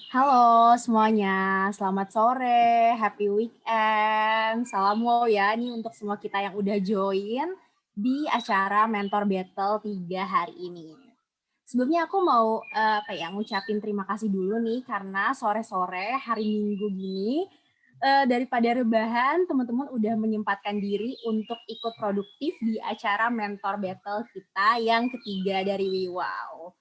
Halo semuanya, selamat sore, happy weekend. Salam wow ya nih untuk semua kita yang udah join di acara Mentor Battle 3 hari ini. Sebelumnya aku mau ngucapin terima kasih dulu nih karena sore-sore hari Minggu gini daripada rebahan teman-teman udah menyempatkan diri untuk ikut produktif di acara Mentor Battle kita yang ketiga dari WiWow.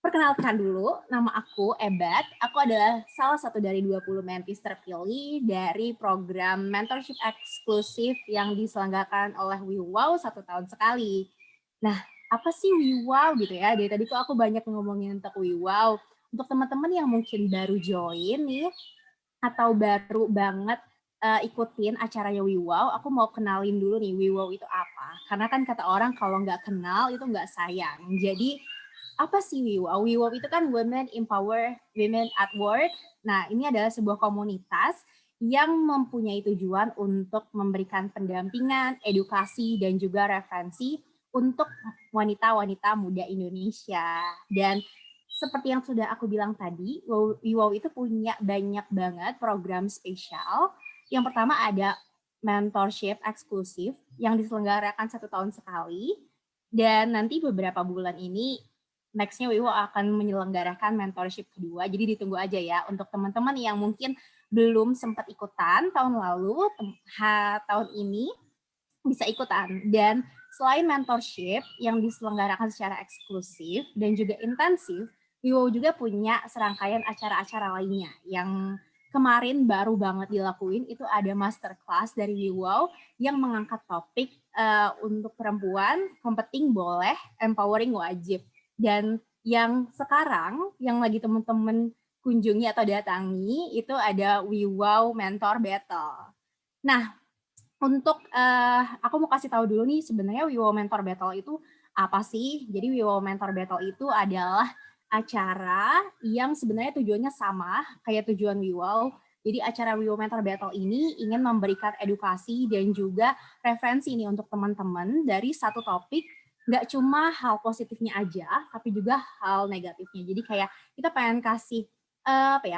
Perkenalkan dulu, nama aku Ebat. Aku adalah salah satu dari 20 mentis terpilih dari program mentorship eksklusif yang diselenggarakan oleh WiWow 1 tahun sekali. Nah, apa sih WiWow gitu ya? Dari tadi tuh aku banyak ngomongin untuk WiWow. Untuk teman-teman yang mungkin baru join nih, atau baru banget ikutin acaranya WiWow, aku mau kenalin dulu nih WiWow itu apa. Karena kan kata orang kalau nggak kenal itu nggak sayang. Jadi apa sih WiWow? WiWow itu kan Women Empower Women at Work. Nah, ini adalah sebuah komunitas yang mempunyai tujuan untuk memberikan pendampingan, edukasi, dan juga referensi untuk wanita-wanita muda Indonesia. Dan seperti yang sudah aku bilang tadi, WiWow itu punya banyak banget program spesial. Yang pertama ada mentorship eksklusif yang diselenggarakan 1 tahun sekali. Dan nanti beberapa bulan ini nextnya Wiwo akan menyelenggarakan mentorship kedua. Jadi ditunggu aja ya untuk teman-teman yang mungkin belum sempat ikutan tahun lalu, tahun ini bisa ikutan. Dan selain mentorship yang diselenggarakan secara eksklusif dan juga intensif, Wiwo juga punya serangkaian acara-acara lainnya yang kemarin baru banget dilakuin. Itu ada masterclass dari Wiwo yang mengangkat topik untuk perempuan, competing boleh, empowering wajib. Dan yang sekarang, yang lagi teman-teman kunjungi atau datangi, itu ada WiWow Mentor Battle. Nah, untuk aku mau kasih tahu dulu nih sebenarnya WiWow Mentor Battle itu apa sih? Jadi WiWow Mentor Battle itu adalah acara yang sebenarnya tujuannya sama kayak tujuan WiWow. Jadi acara WiWow Mentor Battle ini ingin memberikan edukasi dan juga referensi nih untuk teman-teman dari satu topik, nggak cuma hal positifnya aja, tapi juga hal negatifnya. Jadi kayak kita pengen kasih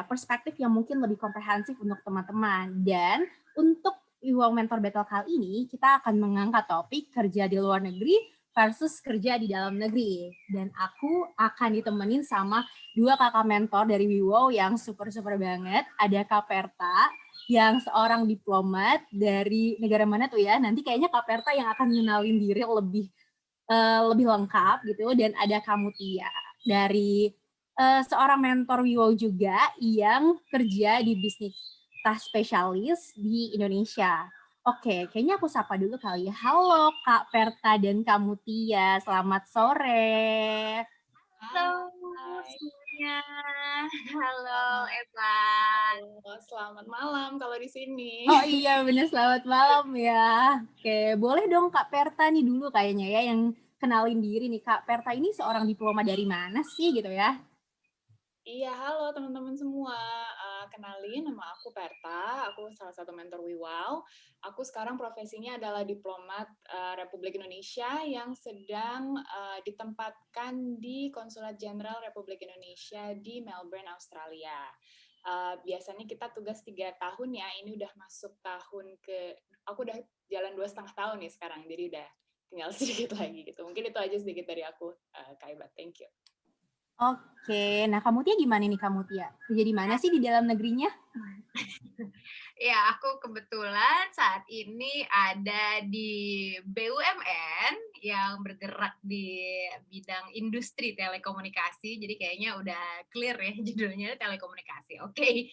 perspektif yang mungkin lebih komprehensif untuk teman-teman. Dan untuk WiWow Mentor Battle kali ini kita akan mengangkat topik kerja di luar negeri versus kerja di dalam negeri. Dan aku akan ditemenin sama dua kakak mentor dari WiWow yang super-super banget. Ada Kak Perta yang seorang diplomat dari negara mana tuh ya? Nanti kayaknya Kak Perta yang akan ngenalin diri lebih lengkap gitu. Dan ada Kamu Tia dari seorang mentor WiWow juga yang kerja di bisnis tas spesialis di Indonesia. Oke, kayaknya aku sapa dulu kali ya. Halo Kak Perta dan Kak Mutia, selamat sore. Halo Hai. semuanya, halo Selamat Evan. selamat malam kalau di sini. Oh iya bener, selamat malam ya. Oke, boleh dong Kak Perta nih dulu kayaknya ya yang kenalin diri nih. Kak Perta ini seorang diploma dari mana sih gitu ya? Iya, halo teman-teman semua. Kenalin, nama aku Perta. Aku salah satu mentor WiWow. Aku sekarang profesinya adalah diplomat Republik Indonesia yang sedang ditempatkan di Konsulat Jenderal Republik Indonesia di Melbourne, Australia. Biasanya kita tugas 3 tahun ya. Ini udah masuk tahun aku udah jalan 2,5 tahun nih sekarang. Jadi udah tinggal sedikit lagi gitu. Mungkin itu aja sedikit dari aku, Kak Ibat. Thank you. Oke, nah Kak Mutia gimana nih Kak Mutia? Kerja di mana sih di dalam negerinya? Ya, aku kebetulan saat ini ada di BUMN yang bergerak di bidang industri telekomunikasi. Jadi kayaknya udah clear ya judulnya telekomunikasi. Oke.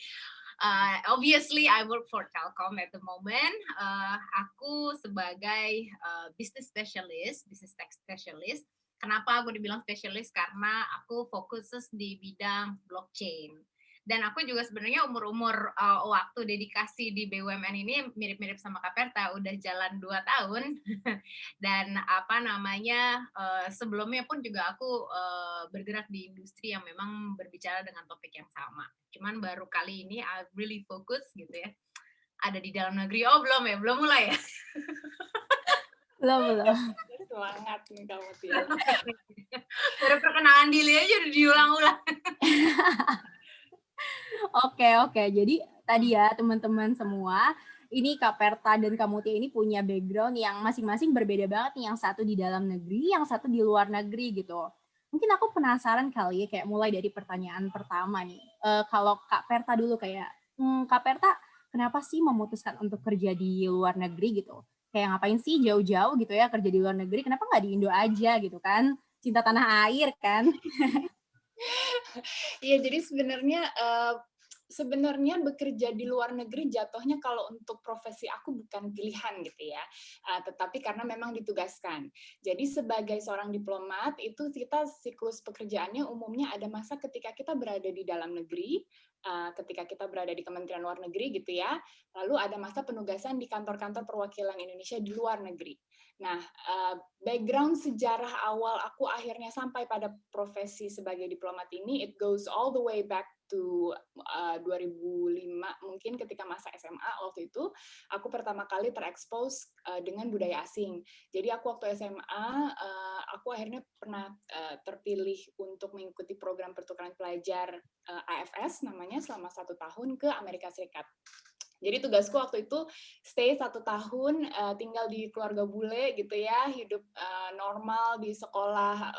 Obviously, I work for Telkom at the moment. Aku sebagai business specialist, business tech specialist. Kenapa aku dibilang specialist? Karena aku fokus di bidang blockchain. Dan aku juga sebenarnya umur-umur waktu dedikasi di BUMN ini mirip-mirip sama Kak Perta, udah jalan 2 tahun. Dan sebelumnya pun juga aku bergerak di industri yang memang berbicara dengan topik yang sama. Cuman baru kali ini I really focus gitu ya. Ada di dalam negeri. Oh, belum ya? Belum mulai ya? Belum. Semangat nih kamu Tia. Baru perkenalan diri aja udah diulang-ulang. Oke, oke. Jadi tadi ya teman-teman semua, ini Kak Perta dan Kak Mutia ini punya background yang masing-masing berbeda banget nih. Yang satu di dalam negeri, yang satu di luar negeri gitu. Mungkin aku penasaran kali ya, kayak mulai dari pertanyaan pertama nih. Kalau Kak Perta dulu kayak, Kak Perta kenapa sih memutuskan untuk kerja di luar negeri gitu? Kayak ngapain sih jauh-jauh gitu ya kerja di luar negeri? Kenapa nggak di Indo aja gitu kan? Cinta tanah air kan? Iya, jadi sebenarnya bekerja di luar negeri jatuhnya kalau untuk profesi aku bukan pilihan gitu ya, tetapi karena memang ditugaskan. Jadi sebagai seorang diplomat itu kita siklus pekerjaannya umumnya ada masa ketika kita berada di dalam negeri, ketika kita berada di Kementerian Luar Negeri gitu ya, lalu ada masa penugasan di kantor-kantor perwakilan Indonesia di luar negeri. Nah, background sejarah awal aku akhirnya sampai pada profesi sebagai diplomat ini, it goes all the way back to 2005 mungkin ketika masa SMA waktu itu aku pertama kali terekspos dengan budaya asing. Jadi aku waktu SMA aku akhirnya pernah terpilih untuk mengikuti program pertukaran pelajar AFS namanya selama 1 tahun ke Amerika Serikat. Jadi tugasku waktu itu stay 1 tahun, tinggal di keluarga bule gitu ya, hidup normal di sekolah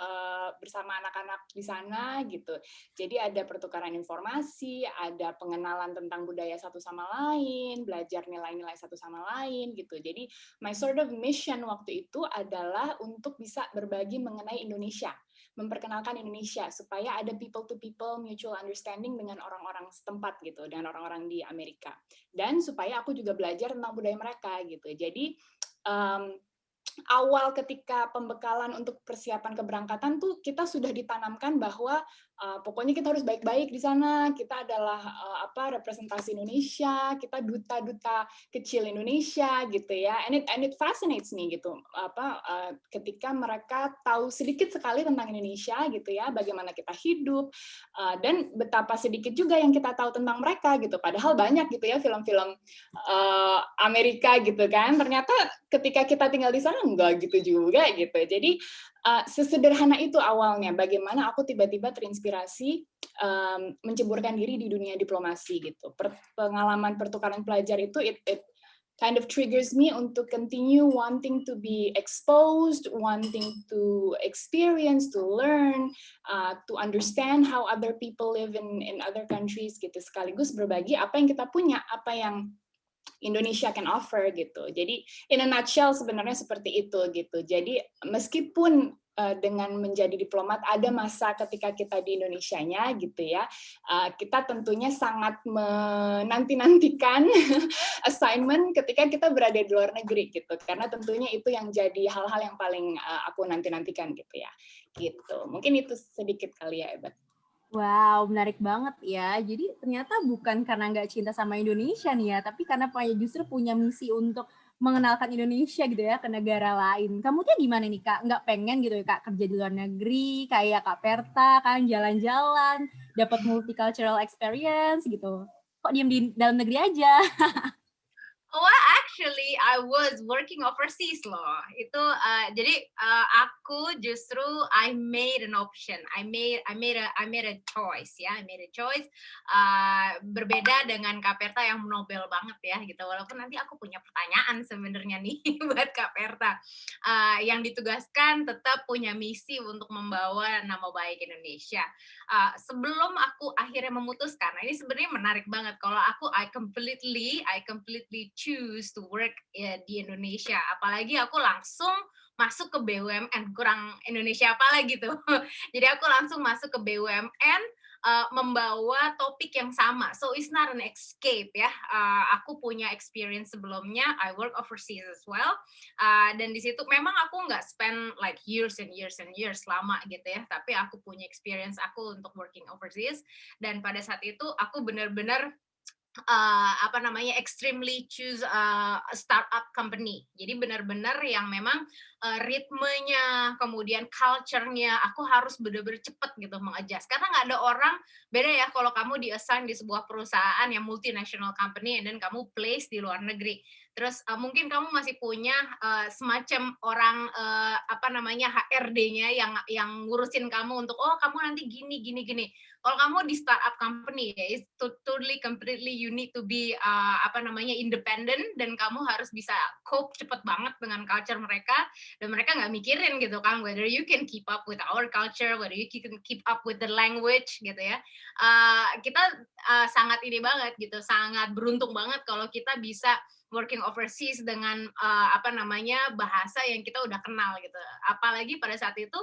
bersama anak-anak di sana gitu. Jadi ada pertukaran informasi, ada pengenalan tentang budaya satu sama lain, belajar nilai-nilai satu sama lain gitu. Jadi my sort of mission waktu itu adalah untuk bisa berbagi mengenai Indonesia, memperkenalkan Indonesia supaya ada people to people mutual understanding dengan orang-orang setempat gitu, dengan orang-orang di Amerika. Dan supaya aku juga belajar tentang budaya mereka gitu. Jadi awal ketika pembekalan untuk persiapan keberangkatan tuh kita sudah ditanamkan bahwa pokoknya kita harus baik-baik di sana. Kita adalah representasi Indonesia, kita duta-duta kecil Indonesia gitu ya. And it fascinates me gitu. Ketika mereka tahu sedikit sekali tentang Indonesia gitu ya, bagaimana kita hidup dan betapa sedikit juga yang kita tahu tentang mereka gitu. Padahal banyak gitu ya film-film Amerika gitu kan. Ternyata ketika kita tinggal di sana enggak gitu juga gitu. Jadi sesederhana itu awalnya, bagaimana aku tiba-tiba terinspirasi menceburkan diri di dunia diplomasi gitu. Pengalaman pertukaran pelajar itu it kind of triggers me untuk continue wanting to be exposed, wanting to experience, to learn, to understand how other people live in other countries gitu. Sekaligus berbagi apa yang kita punya, apa yang Indonesia can offer gitu. Jadi in a nutshell sebenarnya seperti itu gitu. Jadi meskipun dengan menjadi diplomat ada masa ketika kita di Indonesianya gitu ya, kita tentunya sangat menanti-nantikan assignment ketika kita berada di luar negeri gitu. Karena tentunya itu yang jadi hal-hal yang paling aku nanti-nantikan gitu ya. Gitu. Mungkin itu sedikit kali ya, Ebat. Wow, menarik banget ya. Jadi ternyata bukan karena nggak cinta sama Indonesia nih ya, tapi karena justru punya misi untuk mengenalkan Indonesia gitu ya ke negara lain. Kamu tuh gimana nih Kak? Nggak pengen gitu ya Kak kerja di luar negeri, kayak Kak Perta kan jalan-jalan, dapat multicultural experience gitu. Kok diem di dalam negeri aja? Well, actually, I was working overseas loh. Itu jadi aku justru I made an option. I made a choice ya. I made a choice. Berbeda dengan Kak Perta yang Nobel banget ya gitu. Walaupun nanti aku punya pertanyaan sebenarnya nih buat Kak Perta. Yang ditugaskan tetap punya misi untuk membawa nama baik Indonesia. Sebelum aku akhirnya memutuskan, nah ini sebenarnya menarik banget. Kalau aku I completely choose to work di Indonesia. Apalagi aku langsung masuk ke BUMN, kurang Indonesia apalagi tuh. Jadi aku langsung masuk ke BUMN membawa topik yang sama. So it's not an escape ya. Aku punya experience sebelumnya. I work overseas as well. Dan di situ memang aku nggak spend like years and years and years lama gitu ya. Tapi aku punya experience aku untuk working overseas. Dan pada saat itu aku benar-benar extremely choose a startup company. Jadi benar-benar yang memang ritmenya, kemudian culture-nya, aku harus benar-benar cepat gitu mengadjust. Karena nggak ada orang, beda ya kalau kamu di-assign di sebuah perusahaan yang multinational company, dan kamu place di luar negeri. Terus mungkin kamu masih punya semacam orang HRD-nya yang ngurusin kamu untuk kamu nanti gini. Kalau kamu di startup company ya, it's totally completely you need to be independent, dan kamu harus bisa cope cepet banget dengan culture mereka, dan mereka nggak mikirin gitu kan whether you can keep up with our culture, whether you can keep up with the language gitu ya. Kita sangat ini banget gitu, sangat beruntung banget kalau kita bisa working overseas dengan bahasa yang kita udah kenal gitu. Apalagi pada saat itu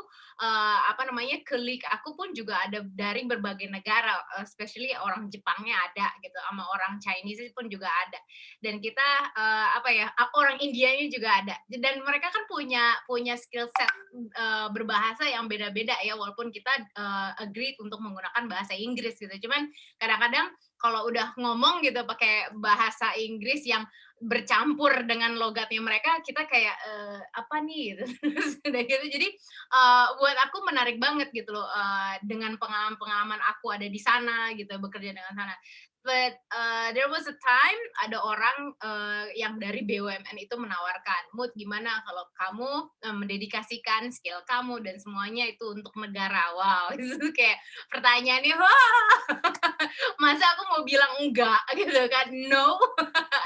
colleague aku pun juga ada dari berbagai negara, especially orang Jepangnya ada gitu, sama orang Chinese pun juga ada. Dan kita orang Indianya juga ada. Dan mereka kan punya skill set berbahasa yang beda-beda ya, walaupun kita agree untuk menggunakan bahasa Inggris gitu. Cuman kadang-kadang kalau udah ngomong gitu pakai bahasa Inggris yang bercampur dengan logatnya mereka, kita kayak apa nih gitu. Udah gitu. Jadi buat aku menarik banget gitu loh, dengan pengalaman-pengalaman aku ada di sana gitu, bekerja dengan sana. But there was a time ada orang yang dari BUMN itu menawarkan, "Mut, gimana kalau kamu mendedikasikan skill kamu dan semuanya itu untuk negara?" Wow, itu kayak pertanyaannya, wah, masa aku mau bilang enggak gitu kan? No,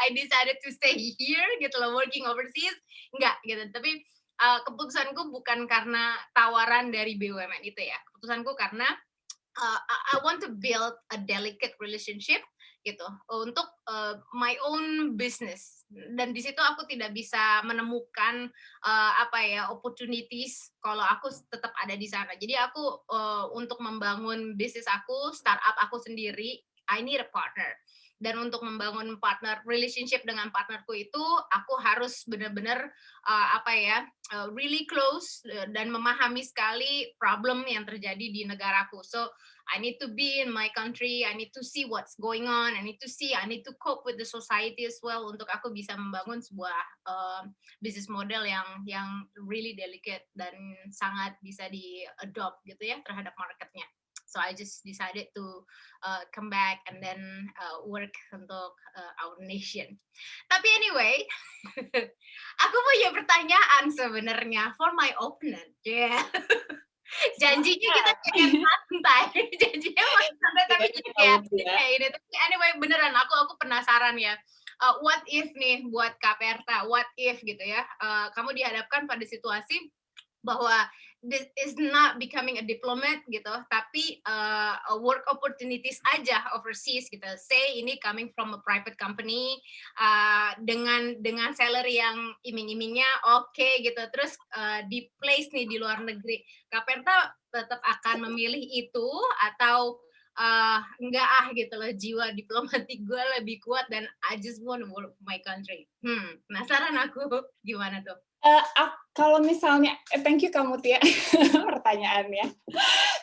I decided to stay here gitu loh, working overseas, enggak gitu. Tapi keputusanku bukan karena tawaran dari BUMN itu ya. Keputusanku karena I want to build a delicate relationship gitu untuk my own business, dan di situ aku tidak bisa menemukan opportunities kalau aku tetap ada di sana. Jadi aku untuk membangun bisnis aku, startup aku sendiri, I need a partner. Dan untuk membangun partner relationship dengan partnerku itu, aku harus benar-benar really close dan memahami sekali problem yang terjadi di negaraku. So I need to be in my country, I need to see what's going on, I need to cope with the society as well, untuk aku bisa membangun sebuah business model yang really delicate dan sangat bisa di-adopt gitu ya terhadap marketnya. So I just decided to come back and then work untuk our nation. Tapi anyway, aku punya pertanyaan sebenarnya for my opponent. Yeah. Janjinya kita pengen santai, janjinya mau santai tapi kayak ini. Tapi anyway, beneran aku penasaran ya. What if nih buat Kak Perta, what if gitu ya, kamu dihadapkan pada situasi bahwa this is not becoming a diplomat gitu, tapi work opportunities aja overseas gitu. Say ini coming from a private company dengan salary yang iming-imingnya oke gitu, terus di place nih di luar negeri. Kak Perta tetap akan memilih itu atau enggak gitu loh, jiwa diplomatik gue lebih kuat dan I just want to work for my country. Penasaran aku, gimana tuh? Kalau misalnya, thank you kamu Tia pertanyaannya.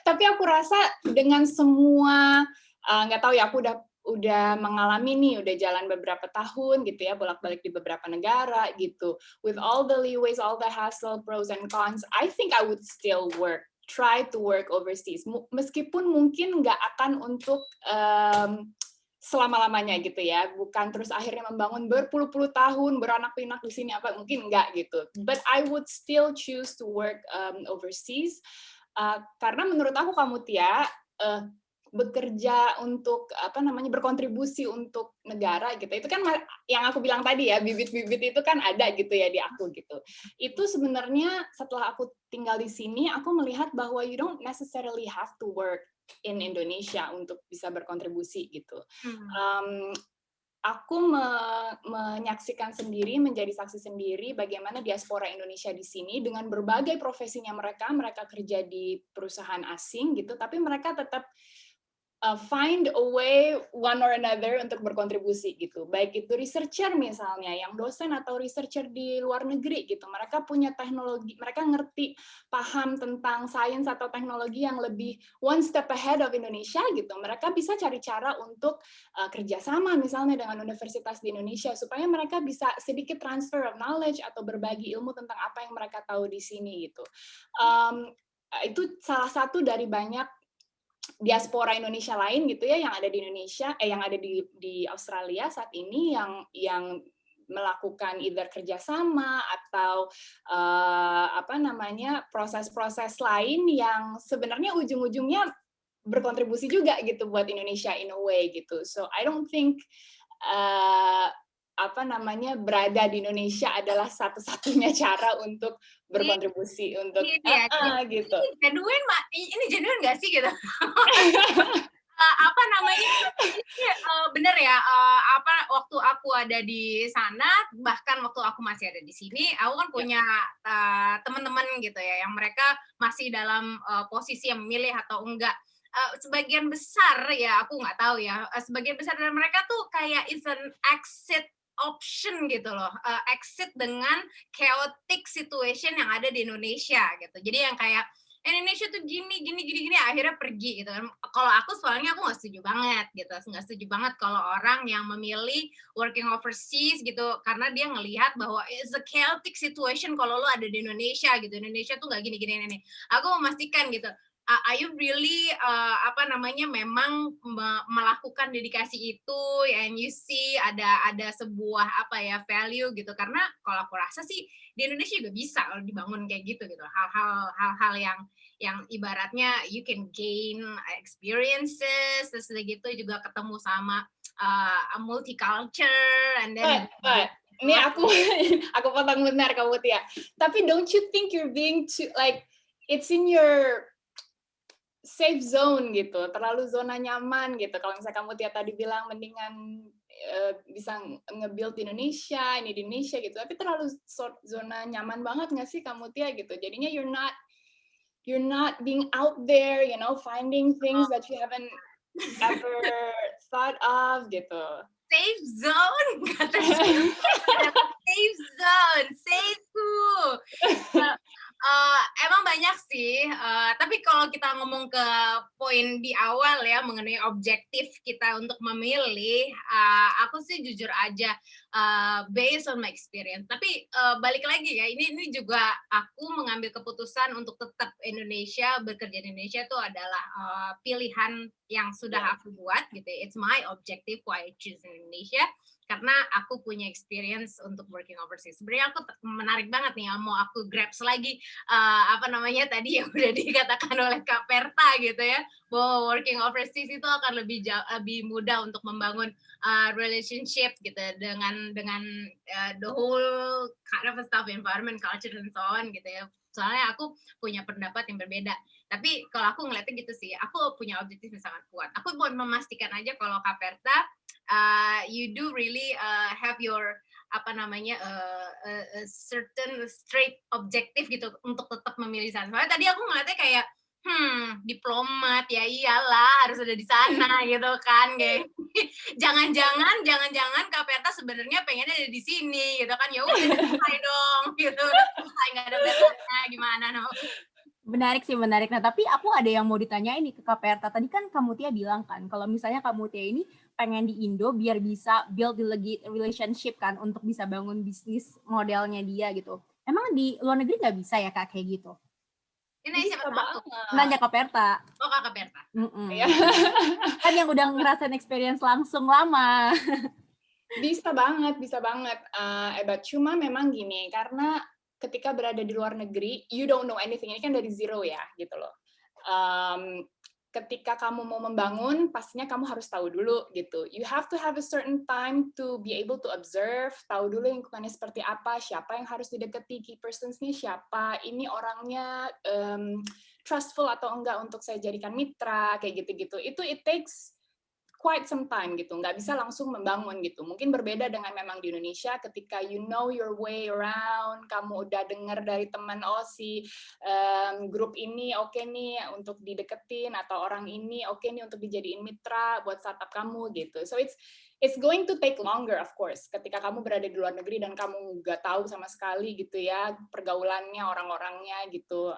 Tapi aku rasa dengan semua, nggak tahu ya, aku udah mengalami nih, udah jalan beberapa tahun gitu ya, bolak-balik di beberapa negara gitu. With all the leeways, all the hassle, pros and cons, I think I would still try to work overseas. Meskipun mungkin nggak akan untuk selama-lamanya gitu ya, bukan terus akhirnya membangun berpuluh-puluh tahun, beranak pinak di sini apa, mungkin enggak gitu. But I would still choose to work overseas, karena menurut aku kamu Tia, bekerja untuk berkontribusi untuk negara gitu, itu kan yang aku bilang tadi ya, bibit-bibit itu kan ada gitu ya di aku gitu. Itu sebenarnya setelah aku tinggal di sini, aku melihat bahwa you don't necessarily have to work in Indonesia untuk bisa berkontribusi gitu. Aku menyaksikan sendiri, menjadi saksi sendiri bagaimana diaspora Indonesia di sini dengan berbagai profesinya mereka kerja di perusahaan asing gitu, tapi mereka tetap find a way one or another untuk berkontribusi gitu. Baik itu researcher misalnya, yang dosen atau researcher di luar negeri gitu. Mereka punya teknologi, mereka ngerti, paham tentang sains atau teknologi yang lebih one step ahead of Indonesia gitu. Mereka bisa cari cara untuk kerjasama misalnya dengan universitas di Indonesia supaya mereka bisa sedikit transfer of knowledge atau berbagi ilmu tentang apa yang mereka tahu di sini gitu. Itu salah satu dari banyak diaspora Indonesia lain gitu ya yang ada di Indonesia, yang ada di Australia saat ini yang melakukan either kerjasama atau proses-proses lain yang sebenarnya ujung-ujungnya berkontribusi juga gitu buat Indonesia in a way gitu. So I don't think berada di Indonesia adalah satu-satunya cara untuk berkontribusi untuk Gitu ya. gitu. Ini genuine nggak sih gitu? Apa namanya? Bener ya. Waktu aku ada di sana, bahkan waktu aku masih ada di sini, aku kan punya teman-teman gitu ya, yang mereka masih dalam posisi yang memilih atau enggak. Sebagian besar ya, aku nggak tahu ya. Sebagian besar dari mereka tuh kayak is an exit option gitu loh, exit dengan chaotic situation yang ada di Indonesia gitu. Jadi yang kayak Indonesia tuh gini, akhirnya pergi gitu kan. Kalau aku soalnya aku nggak setuju banget gitu, nggak setuju banget kalau orang yang memilih working overseas gitu, karena dia ngelihat bahwa it's a chaotic situation kalau lo ada di Indonesia gitu. Indonesia tuh nggak gini. Aku memastikan gitu, are you really memang melakukan dedikasi itu, and you see ada sebuah value gitu. Karena kalau aku rasa sih di Indonesia juga bisa kalau dibangun kayak gitu hal-hal yang ibaratnya you can gain experiences, terus gitu juga ketemu sama multicultural, and then ini aku potong benar kamu Tia. Tapi don't you think you're being too like it's in your safe zone gitu, terlalu zona nyaman gitu. Kalau misalnya kamu Tia tadi bilang mendingan bisa nge-build di Indonesia, ini di Indonesia gitu, tapi terlalu zona nyaman banget nggak sih kamu Tia gitu. Jadinya you're not being out there, you know, finding things that you haven't ever thought of gitu. Safe zone, kata safe zone, safeku. Emang banyak sih, tapi kalau kita ngomong ke poin di awal ya mengenai objektif kita untuk memilih, aku sih jujur aja based on my experience. Tapi balik lagi ya, ini juga aku mengambil keputusan untuk tetap bekerja di Indonesia itu adalah pilihan yang sudah aku buat gitu. It's my objective why I choose Indonesia. Karena aku punya experience untuk working overseas. Sebenarnya aku menarik banget nih, mau aku grabs lagi tadi yang udah dikatakan oleh Kak Perta gitu ya, bahwa working overseas itu akan lebih mudah untuk membangun relationship gitu dengan the whole kind of stuff, environment, culture, and so on gitu ya. Soalnya aku punya pendapat yang berbeda. Tapi kalau aku ngeliatnya gitu sih, aku punya objektif yang sangat kuat. Aku mau memastikan aja kalau Kak Perta, you do really have your certain straight objektif gitu untuk tetap memilih sana. Soalnya tadi aku ngeliatnya kayak diplomat ya iyalah harus ada di sana gitu kan, kayak jangan-jangan Kak Perta sebenarnya pengennya ada di sini gitu kan, ya udah selesai dong gitu, selesai nggak ada bedanya gimana no. Menarik sih, menarik. Nah, tapi aku ada yang mau ditanyain nih ke Kak Perta. Tadi kan Kak Mutia bilang kan, kalau misalnya Kak Mutia ini pengen di Indo biar bisa build the relationship kan, untuk bisa bangun bisnis modelnya dia gitu. Emang di luar negeri nggak bisa ya Kak kayak gitu? Ini siapa tahu? Nanya Kak Perta. Oh, Kak Perta. Kan yang udah ngerasain experience langsung lama. Bisa banget. Cuma memang gini, karena ketika berada di luar negeri, you don't know anything. Ini kan dari zero ya, gitu loh. Ketika kamu mau membangun, pastinya kamu harus tahu dulu gitu. You have to have a certain time to be able to observe, tahu dulu lingkungannya seperti apa, siapa yang harus didekati, key persons-nya siapa, ini orangnya trustful atau enggak untuk saya jadikan mitra, kayak gitu-gitu. Itu it takes quite some time gitu, nggak bisa langsung membangun gitu. Mungkin berbeda dengan memang di Indonesia ketika you know your way around, kamu udah dengar dari teman, si grup ini oke nih untuk dideketin, atau orang ini oke nih untuk dijadiin mitra buat startup kamu gitu. So it's going to take longer of course ketika kamu berada di luar negeri dan kamu nggak tahu sama sekali gitu ya pergaulannya, orang-orangnya gitu.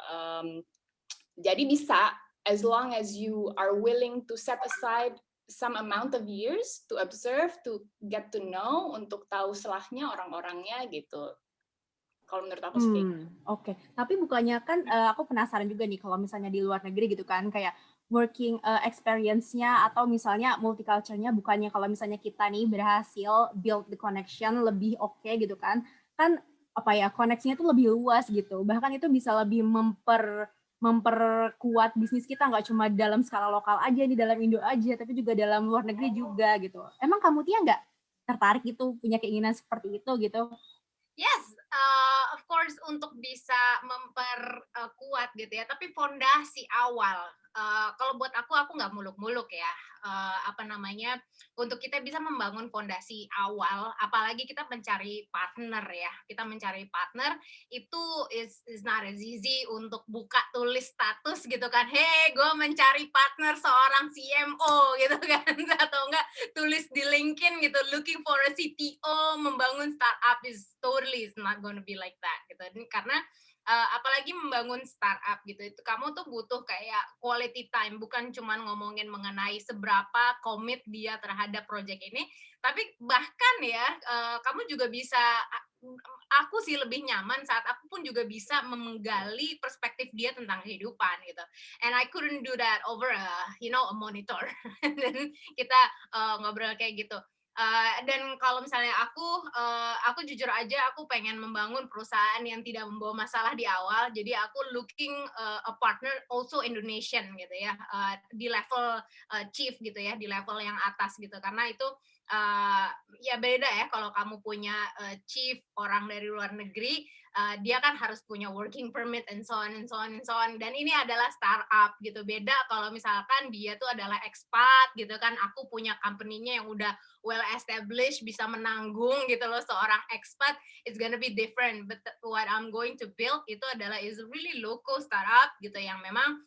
Jadi bisa, as long as you are willing to set aside some amount of years to observe, to get to know, untuk tahu selahnya orang-orangnya gitu. Kalau menurut aku sih. Oke. Tapi bukannya kan aku penasaran juga nih kalau misalnya di luar negeri gitu kan, kayak working experience-nya atau misalnya multicultural-nya, bukannya kalau misalnya kita nih berhasil build the connection lebih oke gitu kan koneksinya tuh lebih luas gitu. Bahkan itu bisa lebih memperkuat bisnis kita nggak cuma dalam skala lokal aja nih, dalam Indo aja, tapi juga dalam luar negeri juga gitu. Emang kamu Tia nggak tertarik gitu, punya keinginan seperti itu gitu? Yes, of course untuk bisa memperkuat gitu ya. Tapi fondasi awal, kalau buat aku nggak muluk-muluk ya. Apa namanya? Untuk kita bisa membangun fondasi awal, apalagi kita mencari partner ya. Kita mencari partner itu is not as easy untuk buka tulis status gitu kan. Hey, gue mencari partner seorang CMO gitu kan, atau enggak tulis di LinkedIn gitu, looking for a CTO, membangun startup is totally is not gonna be like that gitu. Ini karena apalagi membangun startup gitu, itu kamu tuh butuh kayak quality time, bukan cuman ngomongin mengenai seberapa komit dia terhadap project ini, tapi bahkan ya kamu juga bisa, aku sih lebih nyaman saat aku pun juga bisa menggali perspektif dia tentang kehidupan gitu. And I couldn't do that over a monitor. Dan kita ngobrol kayak gitu. Dan kalau misalnya aku jujur aja aku pengen membangun perusahaan yang tidak membawa masalah di awal. Jadi aku looking a partner also Indonesian gitu ya, di level chief gitu ya, di level yang atas gitu. Karena itu ya beda ya kalau kamu punya chief orang dari luar negeri, dia kan harus punya working permit and so on and so on and so on. Dan ini adalah startup gitu. Beda kalau misalkan dia tuh adalah expat gitu kan. Aku punya company-nya yang udah well established, bisa menanggung gitu loh seorang expat. It's gonna be different. But what I'm going to build itu adalah is a really local startup gitu yang memang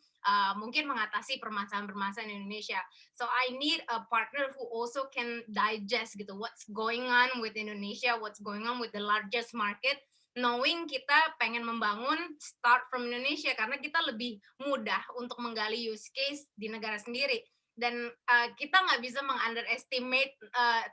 mungkin mengatasi permasalahan-permasalahan Indonesia. So I need a partner who also can digest gitu what's going on with Indonesia, what's going on with the largest market, knowing kita pengen membangun start from Indonesia karena kita lebih mudah untuk menggali use case di negara sendiri. Dan kita nggak bisa meng-underestimate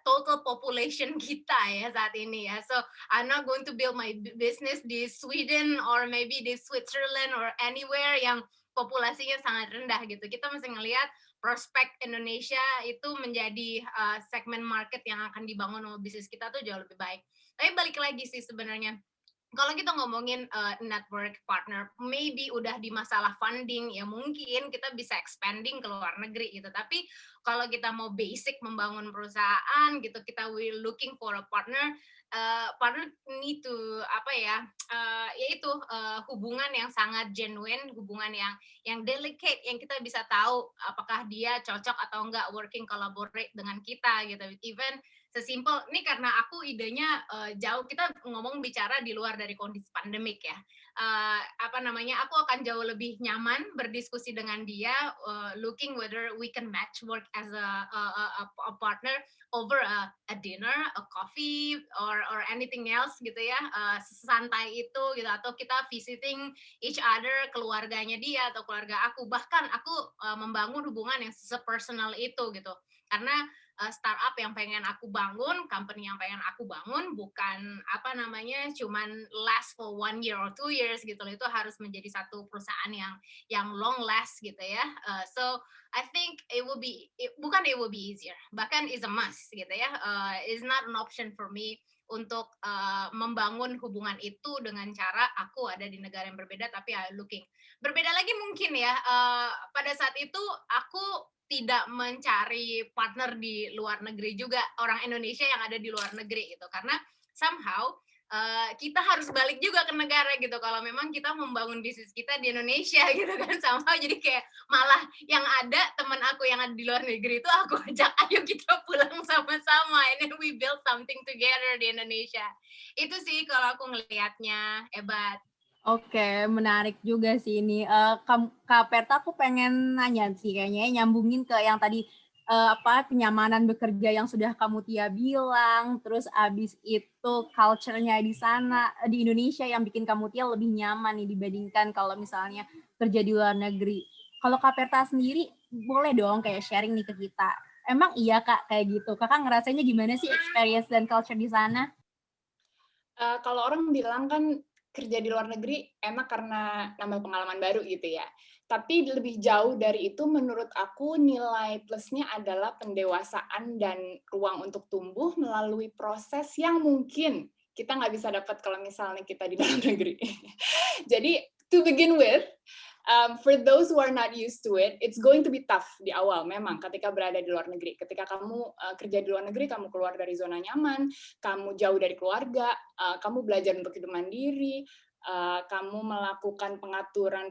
total population kita ya saat ini ya. So I'm not going to build my business di Sweden or maybe di Switzerland or anywhere yang populasinya sangat rendah gitu. Kita mesti ngelihat prospek Indonesia itu menjadi segmen market yang akan dibangun sama bisnis kita tuh jauh lebih baik. Tapi balik lagi sih sebenarnya, kalau kita ngomongin network partner, maybe udah di masalah funding, ya mungkin kita bisa expanding ke luar negeri gitu. Tapi kalau kita mau basic membangun perusahaan gitu, kita will looking for a partner, partner need to apa ya, yaitu hubungan yang sangat genuine, hubungan yang delicate, yang kita bisa tahu apakah dia cocok atau enggak working collaborate dengan kita gitu. Even sesimpel ini karena aku idenya jauh, kita ngomong bicara di luar dari kondisi pandemik ya. Apa namanya, aku akan jauh lebih nyaman berdiskusi dengan dia, looking whether we can match work as a partner over a dinner, a coffee, or anything else gitu ya, santai itu gitu, atau kita visiting each other, keluarganya dia atau keluarga aku, bahkan aku membangun hubungan yang sepersonal itu gitu, karena startup yang pengen aku bangun, company yang pengen aku bangun, bukan apa namanya cuman last for 1 year or 2 years gitu loh. Itu harus menjadi satu perusahaan yang long last gitu ya. So I think bukan it will be easier, bahkan is a must gitu ya. Is not an option for me untuk membangun hubungan itu dengan cara aku ada di negara yang berbeda tapi I looking berbeda lagi mungkin ya. Pada saat itu aku tidak mencari partner di luar negeri juga, orang Indonesia yang ada di luar negeri gitu, karena somehow kita harus balik juga ke negara gitu kalau memang kita membangun bisnis kita di Indonesia gitu kan. Somehow jadi kayak malah yang ada teman aku yang ada di luar negeri itu aku ajak, ayo kita pulang sama-sama and then we build something together di Indonesia. Itu sih kalau aku ngelihatnya. Hebat. Oke, menarik juga sih ini. Kak Perta, aku pengen nanya sih kayaknya nyambungin ke yang tadi kenyamanan bekerja yang sudah kamu Tia bilang, terus abis itu culture-nya di sana di Indonesia yang bikin kamu Tia lebih nyaman nih dibandingkan kalau misalnya kerja di luar negeri. Kalau Kak Perta sendiri boleh dong kayak sharing nih ke kita. Emang iya Kak kayak gitu? Kakak ngerasainnya gimana sih experience dan culture di sana? Kalau orang bilang kan kerja di luar negeri enak karena nambah pengalaman baru gitu ya. Tapi lebih jauh dari itu menurut aku nilai plusnya adalah pendewasaan dan ruang untuk tumbuh melalui proses yang mungkin kita nggak bisa dapat kalau misalnya kita di dalam negeri. Jadi to begin with, For those who are not used to it, it's going to be tough di awal memang ketika berada di luar negeri. Ketika kamu kerja di luar negeri, kamu keluar dari zona nyaman, kamu jauh dari keluarga, kamu belajar untuk hidup mandiri, kamu melakukan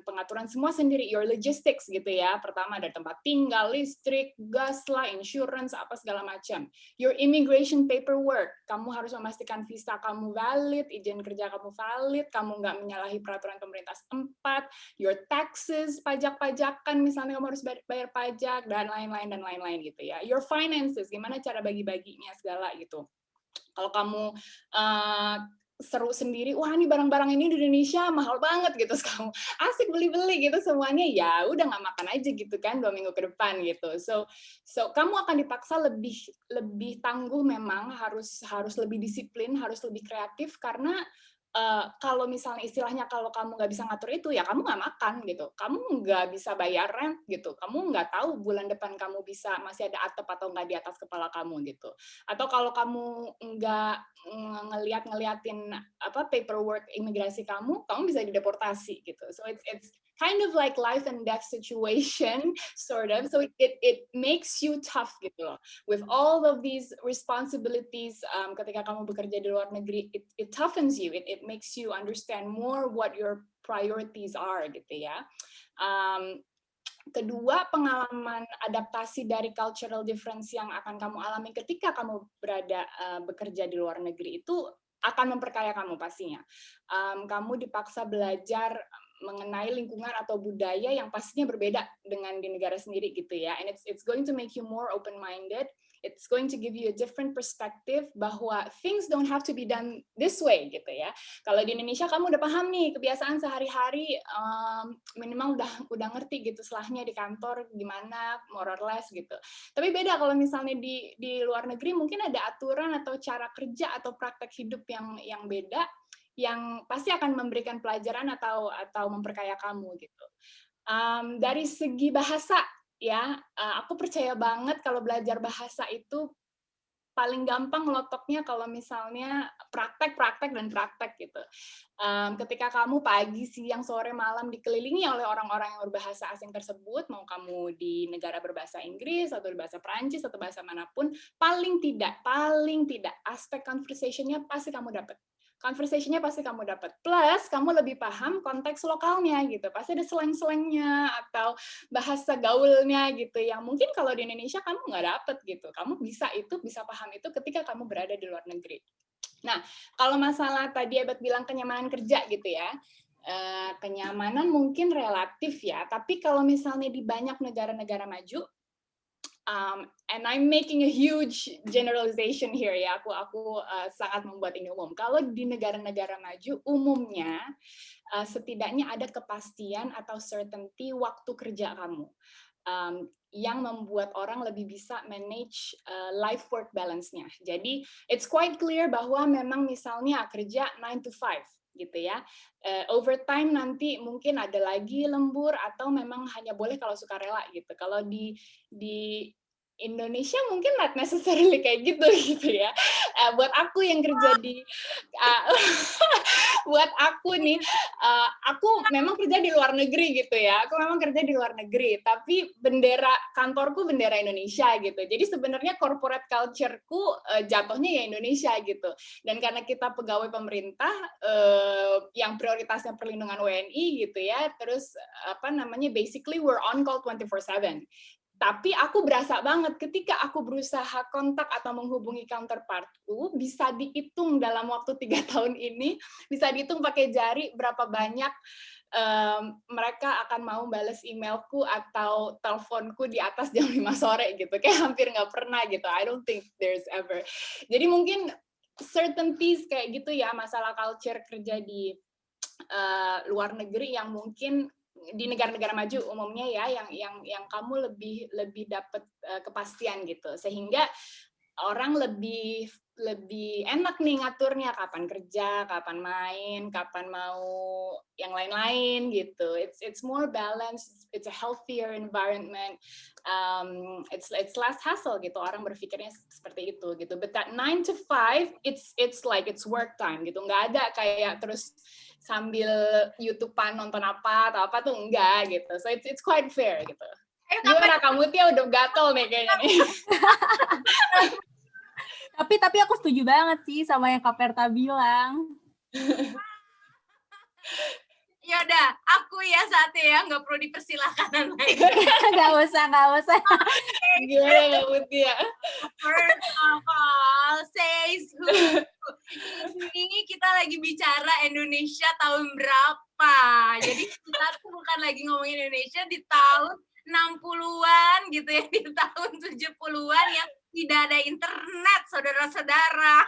pengaturan semua sendiri, your logistics gitu ya. Pertama ada tempat tinggal, listrik, gas lah, insurance, apa segala macam. Your immigration paperwork, kamu harus memastikan visa kamu valid, izin kerja kamu valid, kamu nggak menyalahi peraturan pemerintah setempat, your taxes, pajak-pajakan, misalnya kamu harus bayar pajak, dan lain-lain gitu ya. Your finances, gimana cara bagi-baginya segala gitu. Kalau kamu seru sendiri, wah ini barang-barang ini di Indonesia mahal banget gitu, kamu asik beli-beli gitu semuanya, ya udah nggak makan aja gitu kan 2 minggu ke depan gitu. So kamu akan dipaksa lebih tangguh, memang harus lebih disiplin, harus lebih kreatif, karena kalau misalnya istilahnya kalau kamu nggak bisa ngatur itu, ya kamu nggak makan gitu, kamu nggak bisa bayar rent gitu, kamu nggak tahu bulan depan kamu masih ada atap atau nggak di atas kepala kamu gitu. Atau kalau kamu nggak ngeliatin paperwork imigrasi kamu bisa dideportasi gitu. So it's kind of like life and death situation sort of. So it makes you tough gitu loh. With all of these responsibilities, ketika kamu bekerja di luar negeri, it toughens you. It makes you understand more what your priorities are gitu ya. Kedua, pengalaman adaptasi dari cultural difference yang akan kamu alami ketika kamu bekerja di luar negeri itu akan memperkaya kamu pastinya. Kamu dipaksa belajar mengenai lingkungan atau budaya yang pastinya berbeda dengan di negara sendiri gitu ya. And it's going to make you more open-minded. It's going to give you a different perspective bahwa things don't have to be done this way gitu ya. Kalau di Indonesia kamu udah paham nih kebiasaan sehari-hari, minimal udah ngerti gitu selahnya di kantor gimana, more or less gitu. Tapi beda kalau misalnya di luar negeri, mungkin ada aturan atau cara kerja atau praktek hidup yang beda, yang pasti akan memberikan pelajaran atau memperkaya kamu gitu. Dari segi bahasa ya, aku percaya banget kalau belajar bahasa itu paling gampang ngelotoknya kalau misalnya praktek gitu. Ketika kamu pagi, siang, sore, malam dikelilingi oleh orang-orang yang berbahasa asing tersebut, mau kamu di negara berbahasa Inggris atau berbahasa Perancis atau bahasa manapun, paling tidak aspek conversation-nya pasti kamu dapat. Conversation-nya pasti kamu dapat. Plus, kamu lebih paham konteks lokalnya gitu. Pasti ada slang-slangnya atau bahasa gaulnya gitu, yang mungkin kalau di Indonesia kamu nggak dapet gitu. Kamu bisa paham itu ketika kamu berada di luar negeri. Nah, kalau masalah tadi Ebet bilang kenyamanan kerja gitu ya, kenyamanan mungkin relatif ya, tapi kalau misalnya di banyak negara-negara maju, and I'm making a huge generalization here ya, aku sangat membuat ini umum. Kalau di negara-negara maju, umumnya setidaknya ada kepastian atau certainty waktu kerja kamu, yang membuat orang lebih bisa manage life-work balance-nya. Jadi, it's quite clear bahwa memang misalnya kerja 9 to 5, gitu ya. Overtime nanti mungkin ada lagi lembur, atau memang hanya boleh kalau sukarela gitu. Kalau di Indonesia mungkin not necessarily kayak gitu ya. Buat aku yang kerja di buat aku nih, aku memang kerja di luar negeri gitu ya. Aku memang kerja di luar negeri, tapi bendera kantorku bendera Indonesia gitu. Jadi sebenarnya corporate culture-ku jatuhnya ya Indonesia gitu. Dan karena kita pegawai pemerintah yang prioritasnya perlindungan WNI gitu ya, terus basically we're on call 24/7. Tapi aku berasa banget ketika aku berusaha kontak atau menghubungi counterpartku, bisa dihitung dalam waktu 3 tahun ini, bisa dihitung pakai jari berapa banyak mereka akan mau balas emailku atau teleponku di atas jam 5 sore gitu. Kayak hampir nggak pernah gitu. I don't think there's ever. Jadi mungkin certainties kayak gitu ya, masalah culture kerja di luar negeri yang mungkin di negara-negara maju umumnya ya, yang kamu lebih dapat kepastian gitu, sehingga orang lebih lebih enak nih ngaturnya, kapan kerja, kapan main, kapan mau yang lain-lain gitu. It's more balanced, it's a healthier environment, it's less hassle gitu. Orang berpikirnya seperti itu gitu. But that 9 to 5, it's like it's work time gitu. Nggak ada kayak terus sambil YouTube-an nonton apa atau apa tuh enggak gitu. So it's quite fair gitu. Gimana kamu Tia udah gatel nih kayaknya nih. Tapi aku setuju banget sih sama yang Kak Perta bilang. Yaudah, aku ya saatnya ya, nggak perlu dipersilakan lagi. Nggak usah. Gimana kamu Tia? First of all, says who? Ini kita lagi bicara Indonesia tahun berapa? Jadi kita tuh bukan lagi ngomongin Indonesia di tahun 60-an gitu ya, di tahun 70-an yang tidak ada internet, saudara-saudara.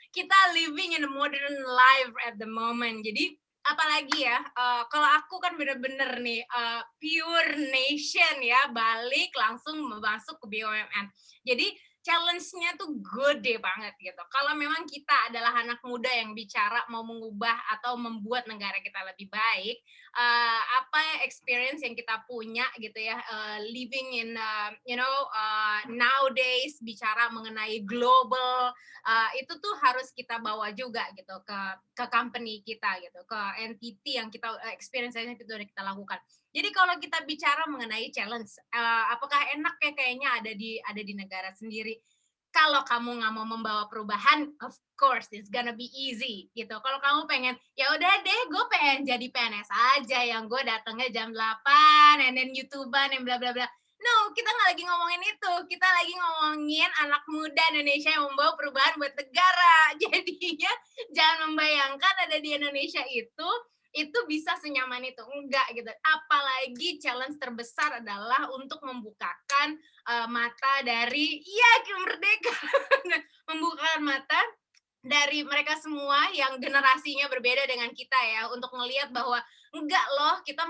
Kita living in a modern life at the moment. Jadi apalagi ya, kalau aku kan bener-bener nih pure nation ya, balik langsung masuk ke BUMN. Jadi challenge-nya tuh gede banget gitu. Kalau memang kita adalah anak muda yang bicara mau mengubah atau membuat negara kita lebih baik, apa experience yang kita punya gitu ya, living in nowadays, bicara mengenai global, itu tuh harus kita bawa juga gitu ke company kita gitu, ke entity yang kita experience yang itu udah kita lakukan. Jadi kalau kita bicara mengenai challenge, apakah enak ya kayaknya ada di negara sendiri? Kalau kamu nggak mau membawa perubahan, of course it's gonna be easy gitu. Kalau kamu pengen, ya udah deh, gue pengen jadi PNS aja yang gue datangnya jam 8, and then YouTuber yang bla bla bla. No, kita nggak lagi ngomongin itu. Kita lagi ngomongin anak muda Indonesia yang membawa perubahan buat negara. Jadinya jangan membayangkan ada di Indonesia itu bisa senyaman itu. Enggak gitu. Apalagi challenge terbesar adalah untuk membukakan mata dari, ya merdeka. Membukakan mata dari mereka semua yang generasinya berbeda dengan kita ya, untuk melihat bahwa enggak loh, kita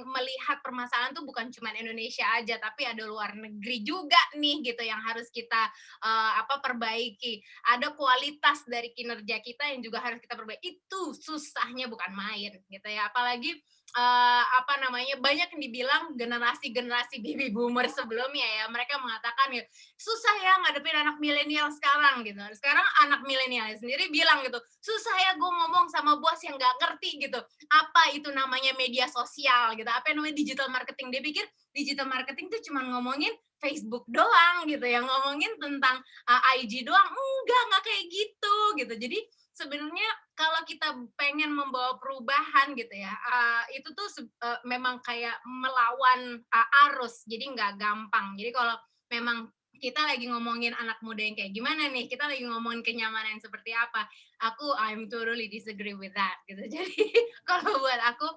melihat permasalahan tuh bukan cuma Indonesia aja, tapi ada luar negeri juga nih gitu yang harus kita perbaiki. Ada kualitas dari kinerja kita yang juga harus kita perbaiki. Itu susahnya bukan main gitu ya. Apalagi banyak yang dibilang generasi baby boomer sebelumnya ya, mereka mengatakan ya susah ya ngadepin anak milenial sekarang gitu. Sekarang anak milenial sendiri bilang gitu, susah ya gue ngomong sama bos yang nggak ngerti gitu, apa itu namanya media sosial gitu, apa yang namanya digital marketing. Dia pikir digital marketing tuh cuma ngomongin Facebook doang gitu, yang ngomongin tentang IG doang. Nggak kayak gitu gitu. Jadi sebenarnya kalau kita pengen membawa perubahan gitu ya, itu tuh memang kayak melawan arus, jadi nggak gampang. Jadi kalau memang kita lagi ngomongin anak muda yang kayak gimana nih, kita lagi ngomongin kenyamanan yang seperti apa, I'm totally disagree with that gitu. Jadi kalau buat aku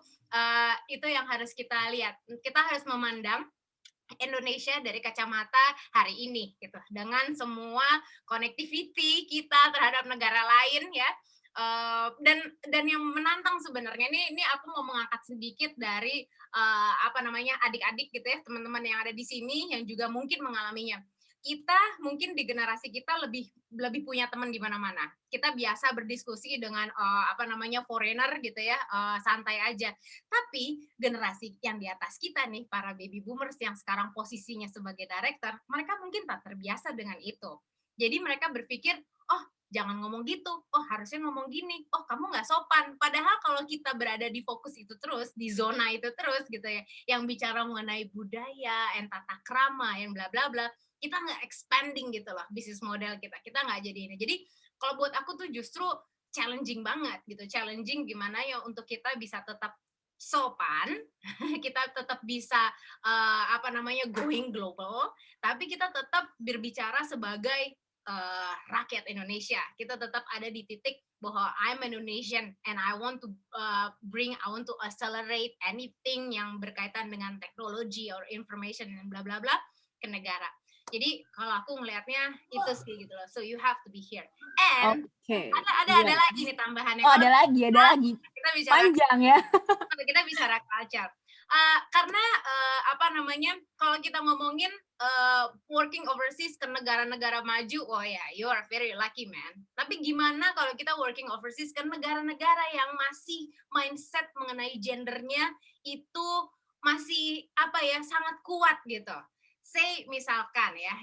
itu yang harus kita lihat. Kita harus memandang Indonesia dari kacamata hari ini gitu, dengan semua connectivity kita terhadap negara lain ya. Dan yang menantang sebenarnya ini aku mau mengangkat sedikit dari adik-adik gitu ya, teman-teman yang ada di sini yang juga mungkin mengalaminya. Kita mungkin di generasi kita lebih punya teman di mana-mana. Kita biasa berdiskusi dengan foreigner gitu ya, santai aja. Tapi generasi yang di atas kita nih, para baby boomers yang sekarang posisinya sebagai director, mereka mungkin tak terbiasa dengan itu. Jadi mereka berpikir, oh jangan ngomong gitu, oh harusnya ngomong gini, oh kamu nggak sopan. Padahal kalau kita berada di fokus itu terus, di zona itu terus gitu ya, yang bicara mengenai budaya, tata krama, yang bla bla bla, kita nggak expanding gitu loh bisnis model kita nggak jadi ini. Jadi kalau buat aku tuh justru challenging banget gitu, challenging gimana ya untuk kita bisa tetap sopan, kita tetap bisa going global, tapi kita tetap berbicara sebagai rakyat Indonesia. Kita tetap ada di titik bahwa I'm Indonesian and I want to accelerate anything yang berkaitan dengan teknologi or information and bla bla bla ke negara. Jadi kalau aku ngelihatnya itu sih gitu loh. So you have to be here. And ada lagi nih tambahannya. Oh, ada lagi. Kita bicara panjang ya. kita bicara culture. Karena apa namanya, kalau kita ngomongin working overseas ke negara-negara maju, oh ya, you are very lucky man. Tapi gimana kalau kita working overseas ke negara-negara yang masih mindset mengenai gendernya itu masih apa ya, sangat kuat gitu. Say misalkan ya,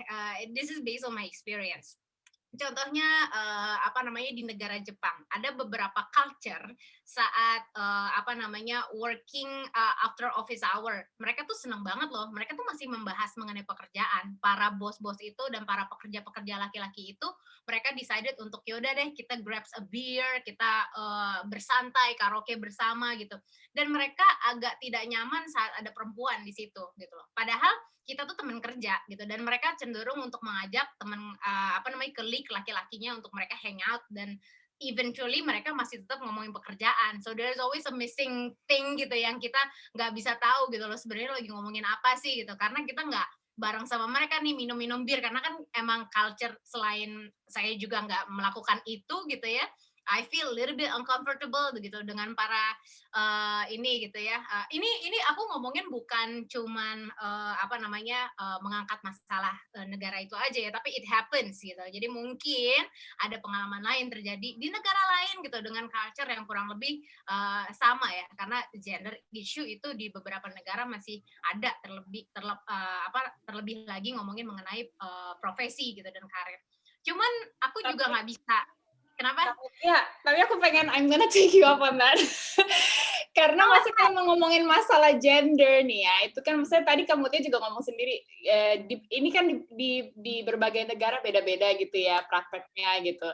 this is based on my experience. Contohnya apa namanya di negara Jepang ada beberapa culture saat apa namanya working after office hour, mereka tuh seneng banget loh, mereka tuh masih membahas mengenai pekerjaan, para bos-bos itu dan para pekerja-pekerja laki-laki itu mereka decided untuk yaudah deh kita grabs a beer, kita bersantai karaoke bersama gitu, dan mereka agak tidak nyaman saat ada perempuan di situ gitu loh, padahal kita tuh teman kerja gitu, dan mereka cenderung untuk mengajak teman apa namanya colleague laki-lakinya untuk mereka hangout, dan eventually mereka masih tetap ngomongin pekerjaan. So there's always a missing thing gitu yang kita nggak bisa tahu gitu loh sebenarnya lagi ngomongin apa sih gitu, karena kita nggak bareng sama mereka nih minum-minum bir, karena kan emang culture, selain saya juga nggak melakukan itu gitu ya, I feel a little bit uncomfortable gitu dengan para ini gitu ya. Ini aku ngomongin bukan cuman apa namanya mengangkat masalah negara itu aja ya, tapi it happens gitu. Jadi mungkin ada pengalaman lain terjadi di negara lain gitu dengan culture yang kurang lebih sama ya, karena gender issue itu di beberapa negara masih ada, terlebih lagi ngomongin mengenai profesi gitu dan karir. Cuman aku juga nggak bisa. Kenapa? Ya, tapi aku pengen, I'm gonna take you up on that. Karena maksudnya ngomongin masalah gender nih ya, itu kan maksudnya tadi kamu juga ngomong sendiri, ini kan di berbagai negara beda-beda gitu ya prakteknya gitu.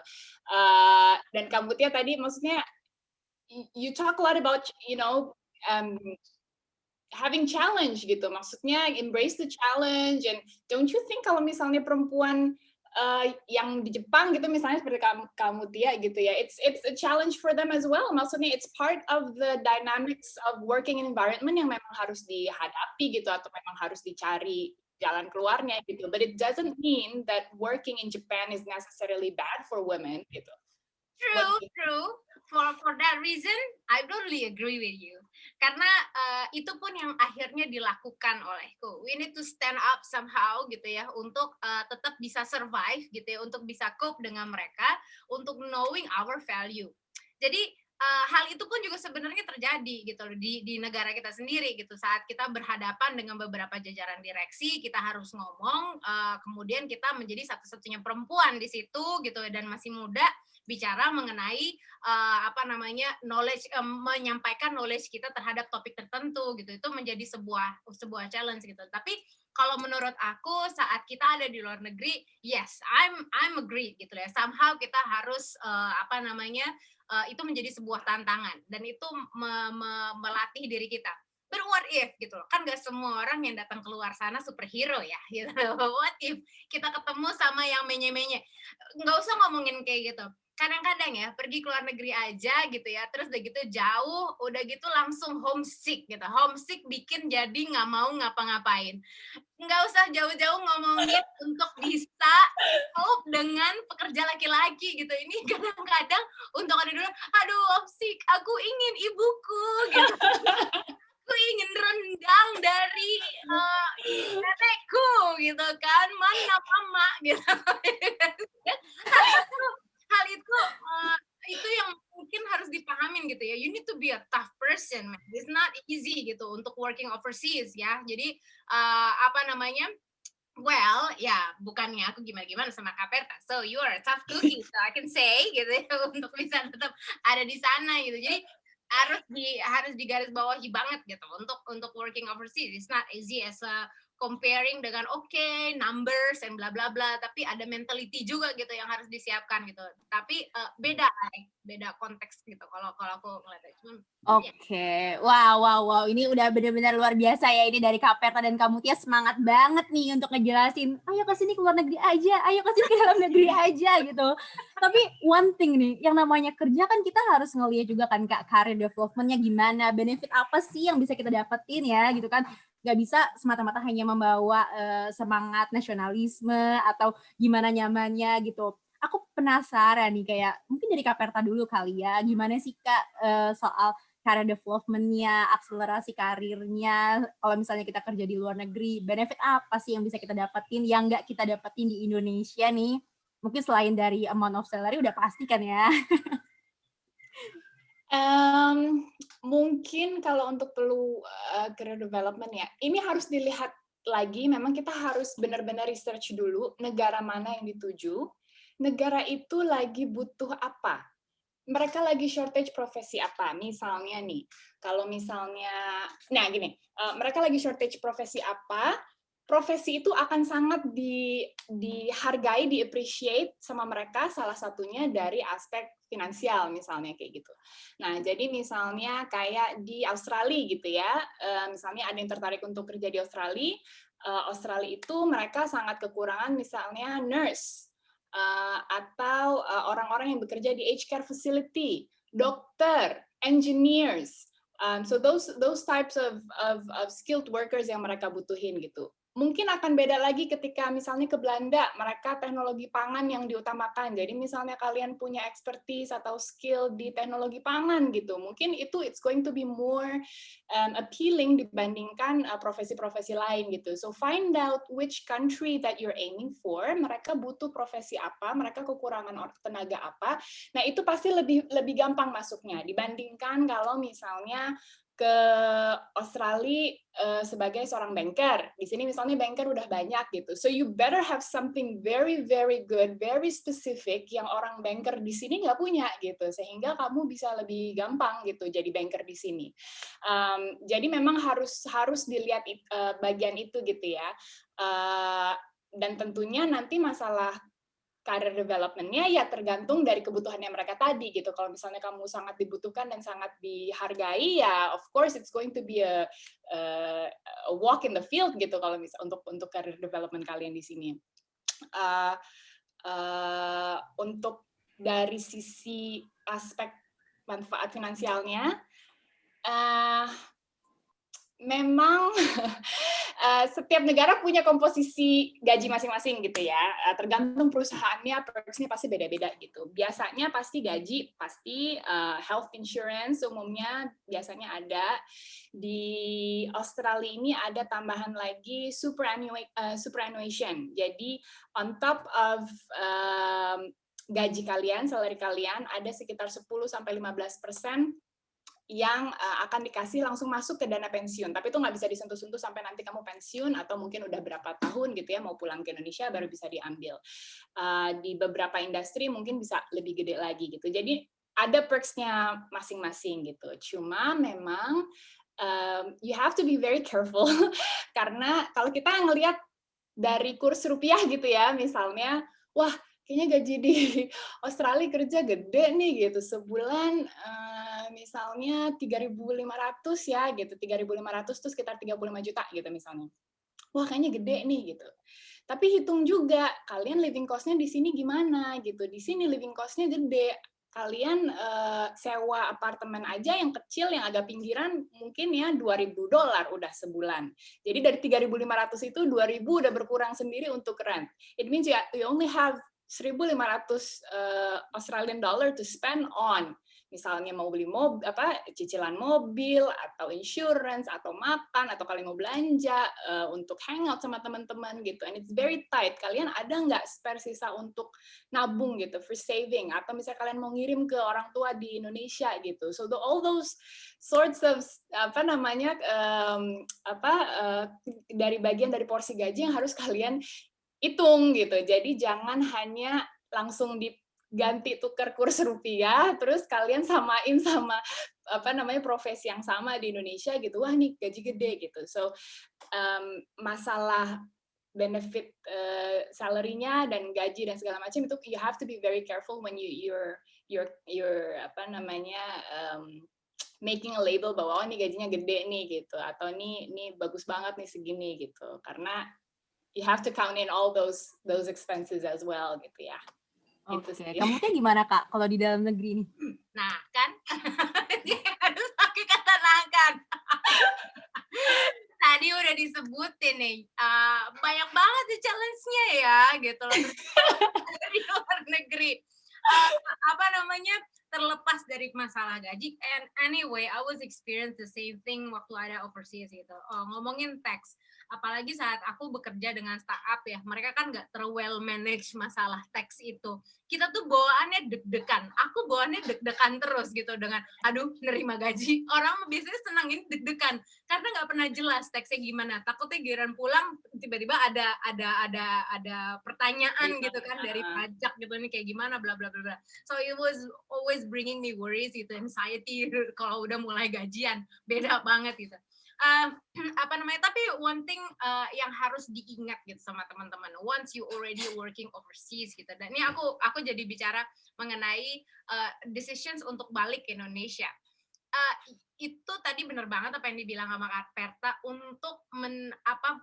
Dan kamu tadi maksudnya, you talk a lot about, having challenge gitu, maksudnya embrace the challenge, and don't you think kalau misalnya perempuan yang di Jepang gitu misalnya seperti kamu Tia gitu ya, it's a challenge for them as well. Maksudnya it's part of the dynamics of working environment yang memang harus dihadapi gitu, atau memang harus dicari jalan keluarnya gitu. But it doesn't mean that working in Japan is necessarily bad for women gitu. True. For that reason, I totally agree with you. Karena itu pun yang akhirnya dilakukan olehku. We need to stand up somehow gitu ya, untuk tetap bisa survive gitu ya, untuk bisa cope dengan mereka, untuk knowing our value. Jadi hal itu pun juga sebenarnya terjadi gitu di negara kita sendiri gitu, saat kita berhadapan dengan beberapa jajaran direksi, kita harus ngomong, kemudian kita menjadi satu-satunya perempuan di situ gitu dan masih muda, bicara mengenai apa namanya knowledge, menyampaikan knowledge kita terhadap topik tertentu gitu, itu menjadi sebuah challenge gitu. Tapi kalau menurut aku saat kita ada di luar negeri, yes, I'm agree gitu ya, somehow kita harus apa namanya itu menjadi sebuah tantangan, dan itu melatih diri kita. But what if gitu loh, kan gak semua orang yang datang keluar sana superhero ya gitu. What if kita ketemu sama yang menye-menye, nggak usah ngomongin kayak gitu, kadang-kadang ya pergi ke luar negeri aja gitu ya, terus udah gitu jauh, udah gitu langsung homesick gitu, homesick bikin jadi nggak mau ngapa-ngapain. Nggak usah jauh-jauh ngomongin untuk bisa cope dengan pekerja laki-laki gitu, ini kadang-kadang untuk ada dulu, aduh homesick, aku ingin ibuku gitu, aku ingin rendang dari nenekku gitu kan, mana mama gitu. Hal itu yang mungkin harus dipahamin gitu ya. You need to be a tough person, man. It's not easy gitu untuk working overseas ya. Jadi apa namanya? Well, ya bukannya aku gimana-gimana sama Kaperta. So you are a tough cookie, so I can say gitu ya, untuk bisa tetap ada di sana gitu. Jadi harus digarisbawahi banget gitu untuk working overseas. It's not easy as a comparing dengan numbers and bla bla bla, tapi ada mentality juga gitu yang harus disiapkan gitu. Tapi beda konteks gitu kalau aku ngeliatnya. Oke. Wow. Ini udah benar-benar luar biasa ya, ini dari Kak Perta dan Kak Mutia semangat banget nih untuk ngejelasin, ayo ke sini ke luar negeri aja, ayo ke sini ke dalam negeri aja gitu. Tapi one thing nih, yang namanya kerja kan kita harus ngeliat juga kan Kak, career development-nya gimana, benefit apa sih yang bisa kita dapetin ya gitu kan. Gak bisa semata-mata hanya membawa semangat nasionalisme atau gimana nyamannya gitu. Aku penasaran nih, kayak mungkin dari Kak Perta dulu kali ya, gimana sih Kak soal career development-nya, akselerasi karirnya, kalau misalnya kita kerja di luar negeri, benefit apa sih yang bisa kita dapetin, yang nggak kita dapetin di Indonesia nih? Mungkin selain dari amount of salary udah pasti kan ya? Mungkin kalau untuk perlu career development ya, ini harus dilihat lagi. Memang kita harus benar-benar research dulu negara mana yang dituju, negara itu lagi butuh apa, mereka lagi shortage profesi apa. Misalnya nih, kalau misalnya, nah gini, mereka lagi shortage profesi apa, profesi itu akan sangat dihargai, di-appreciate sama mereka, salah satunya dari aspek finansial misalnya kayak gitu. Nah, jadi misalnya kayak di Australia gitu ya, misalnya ada yang tertarik untuk kerja di Australia, Australia itu mereka sangat kekurangan misalnya nurse, atau orang-orang yang bekerja di aged care facility, dokter, engineers. So those types of skilled workers yang mereka butuhin gitu. Mungkin akan beda lagi ketika misalnya ke Belanda, mereka teknologi pangan yang diutamakan. Jadi misalnya kalian punya expertise atau skill di teknologi pangan gitu, mungkin itu it's going to be more appealing dibandingkan profesi-profesi lain gitu. So find out which country that you're aiming for, mereka butuh profesi apa, mereka kekurangan tenaga apa. Nah, itu pasti lebih gampang masuknya dibandingkan kalau misalnya ke Australia sebagai seorang banker. Di sini misalnya banker udah banyak gitu. So you better have something very very good, very specific yang orang banker di sini nggak punya gitu. Sehingga kamu bisa lebih gampang gitu jadi banker di sini. Jadi memang harus dilihat bagian itu gitu ya. Dan tentunya nanti masalah career development-nya ya tergantung dari kebutuhannya mereka tadi gitu. Kalau misalnya kamu sangat dibutuhkan dan sangat dihargai, ya of course it's going to be a walk in the field gitu kalau untuk career development kalian di sini. Untuk dari sisi aspek manfaat finansialnya, memang setiap negara punya komposisi gaji masing-masing gitu ya. Tergantung perusahaannya, perks-nya pasti beda-beda gitu. Biasanya pasti gaji, pasti health insurance umumnya biasanya ada. Di Australia ini ada tambahan lagi superannuation. Jadi on top of gaji kalian, salary kalian, ada sekitar 10-15% yang akan dikasih langsung masuk ke dana pensiun. Tapi itu nggak bisa disentuh-sentuh sampai nanti kamu pensiun atau mungkin udah berapa tahun gitu ya, mau pulang ke Indonesia baru bisa diambil. Di beberapa industri mungkin bisa lebih gede lagi gitu. Jadi ada perks-nya masing-masing gitu. Cuma memang you have to be very careful karena kalau kita ngelihat dari kurs rupiah gitu ya, misalnya, wah kayaknya gaji di Australia kerja gede nih gitu, sebulan misalnya 3.500 ya gitu, 3.500 tuh sekitar 35 juta gitu misalnya. Wah kayaknya gede nih gitu. Tapi hitung juga kalian living cost-nya di sini gimana gitu. Di sini living cost-nya gede. Kalian sewa apartemen aja yang kecil yang agak pinggiran mungkin ya $2.000 udah sebulan. Jadi dari 3.500 itu 2.000 udah berkurang sendiri untuk rent. It means you only have 1.500 Australian dollar to spend on misalnya mau beli cicilan mobil atau insurance atau makan atau kalian mau belanja untuk hangout sama teman-teman gitu, and it's very tight. Kalian ada nggak spare sisa untuk nabung gitu, for saving, atau misalnya kalian mau ngirim ke orang tua di Indonesia gitu. So all those sorts of dari bagian dari porsi gaji yang harus kalian hitung gitu. Jadi jangan hanya langsung diganti tukar kurs rupiah, terus kalian samain sama profesi yang sama di Indonesia gitu. Wah nih gaji gede gitu. So masalah benefit salary-nya dan gaji dan segala macam itu you have to be very careful when you're making a label bahwa oh ini gajinya gede nih gitu, atau ini bagus banget nih segini gitu, karena you have to count in all those expenses as well gitu ya. Oke, kamunya gimana Kak kalau di dalam negeri ini? Nah kan, harus pakai kata nah kan. Tadi udah disebutin nih, banyak banget sih challenge-nya ya gitu loh di luar negeri. terlepas dari masalah gaji. And anyway, I was experience the same thing waktu ada overseas gitu. Ngomongin tax, apalagi saat aku bekerja dengan startup ya, mereka kan nggak well manage masalah tax itu. Kita tuh bawaannya deg-degan. Aku bawaannya deg-degan terus gitu dengan, aduh, nerima gaji. Orang biasanya senangin deg-degan karena nggak pernah jelas teksnya gimana. Takutnya giliran pulang tiba-tiba ada pertanyaan gitu kan dari pajak gitu nih kayak gimana bla bla bla bla. So it was always bringing me worries gitu, anxiety kalau udah mulai gajian, beda banget gitu. Apa namanya, tapi one thing yang harus diingat gitu sama teman-teman, once you already working overseas gitu, dan ini aku jadi bicara mengenai decisions untuk balik ke Indonesia. Itu tadi bener banget apa yang dibilang sama Kak Perta, untuk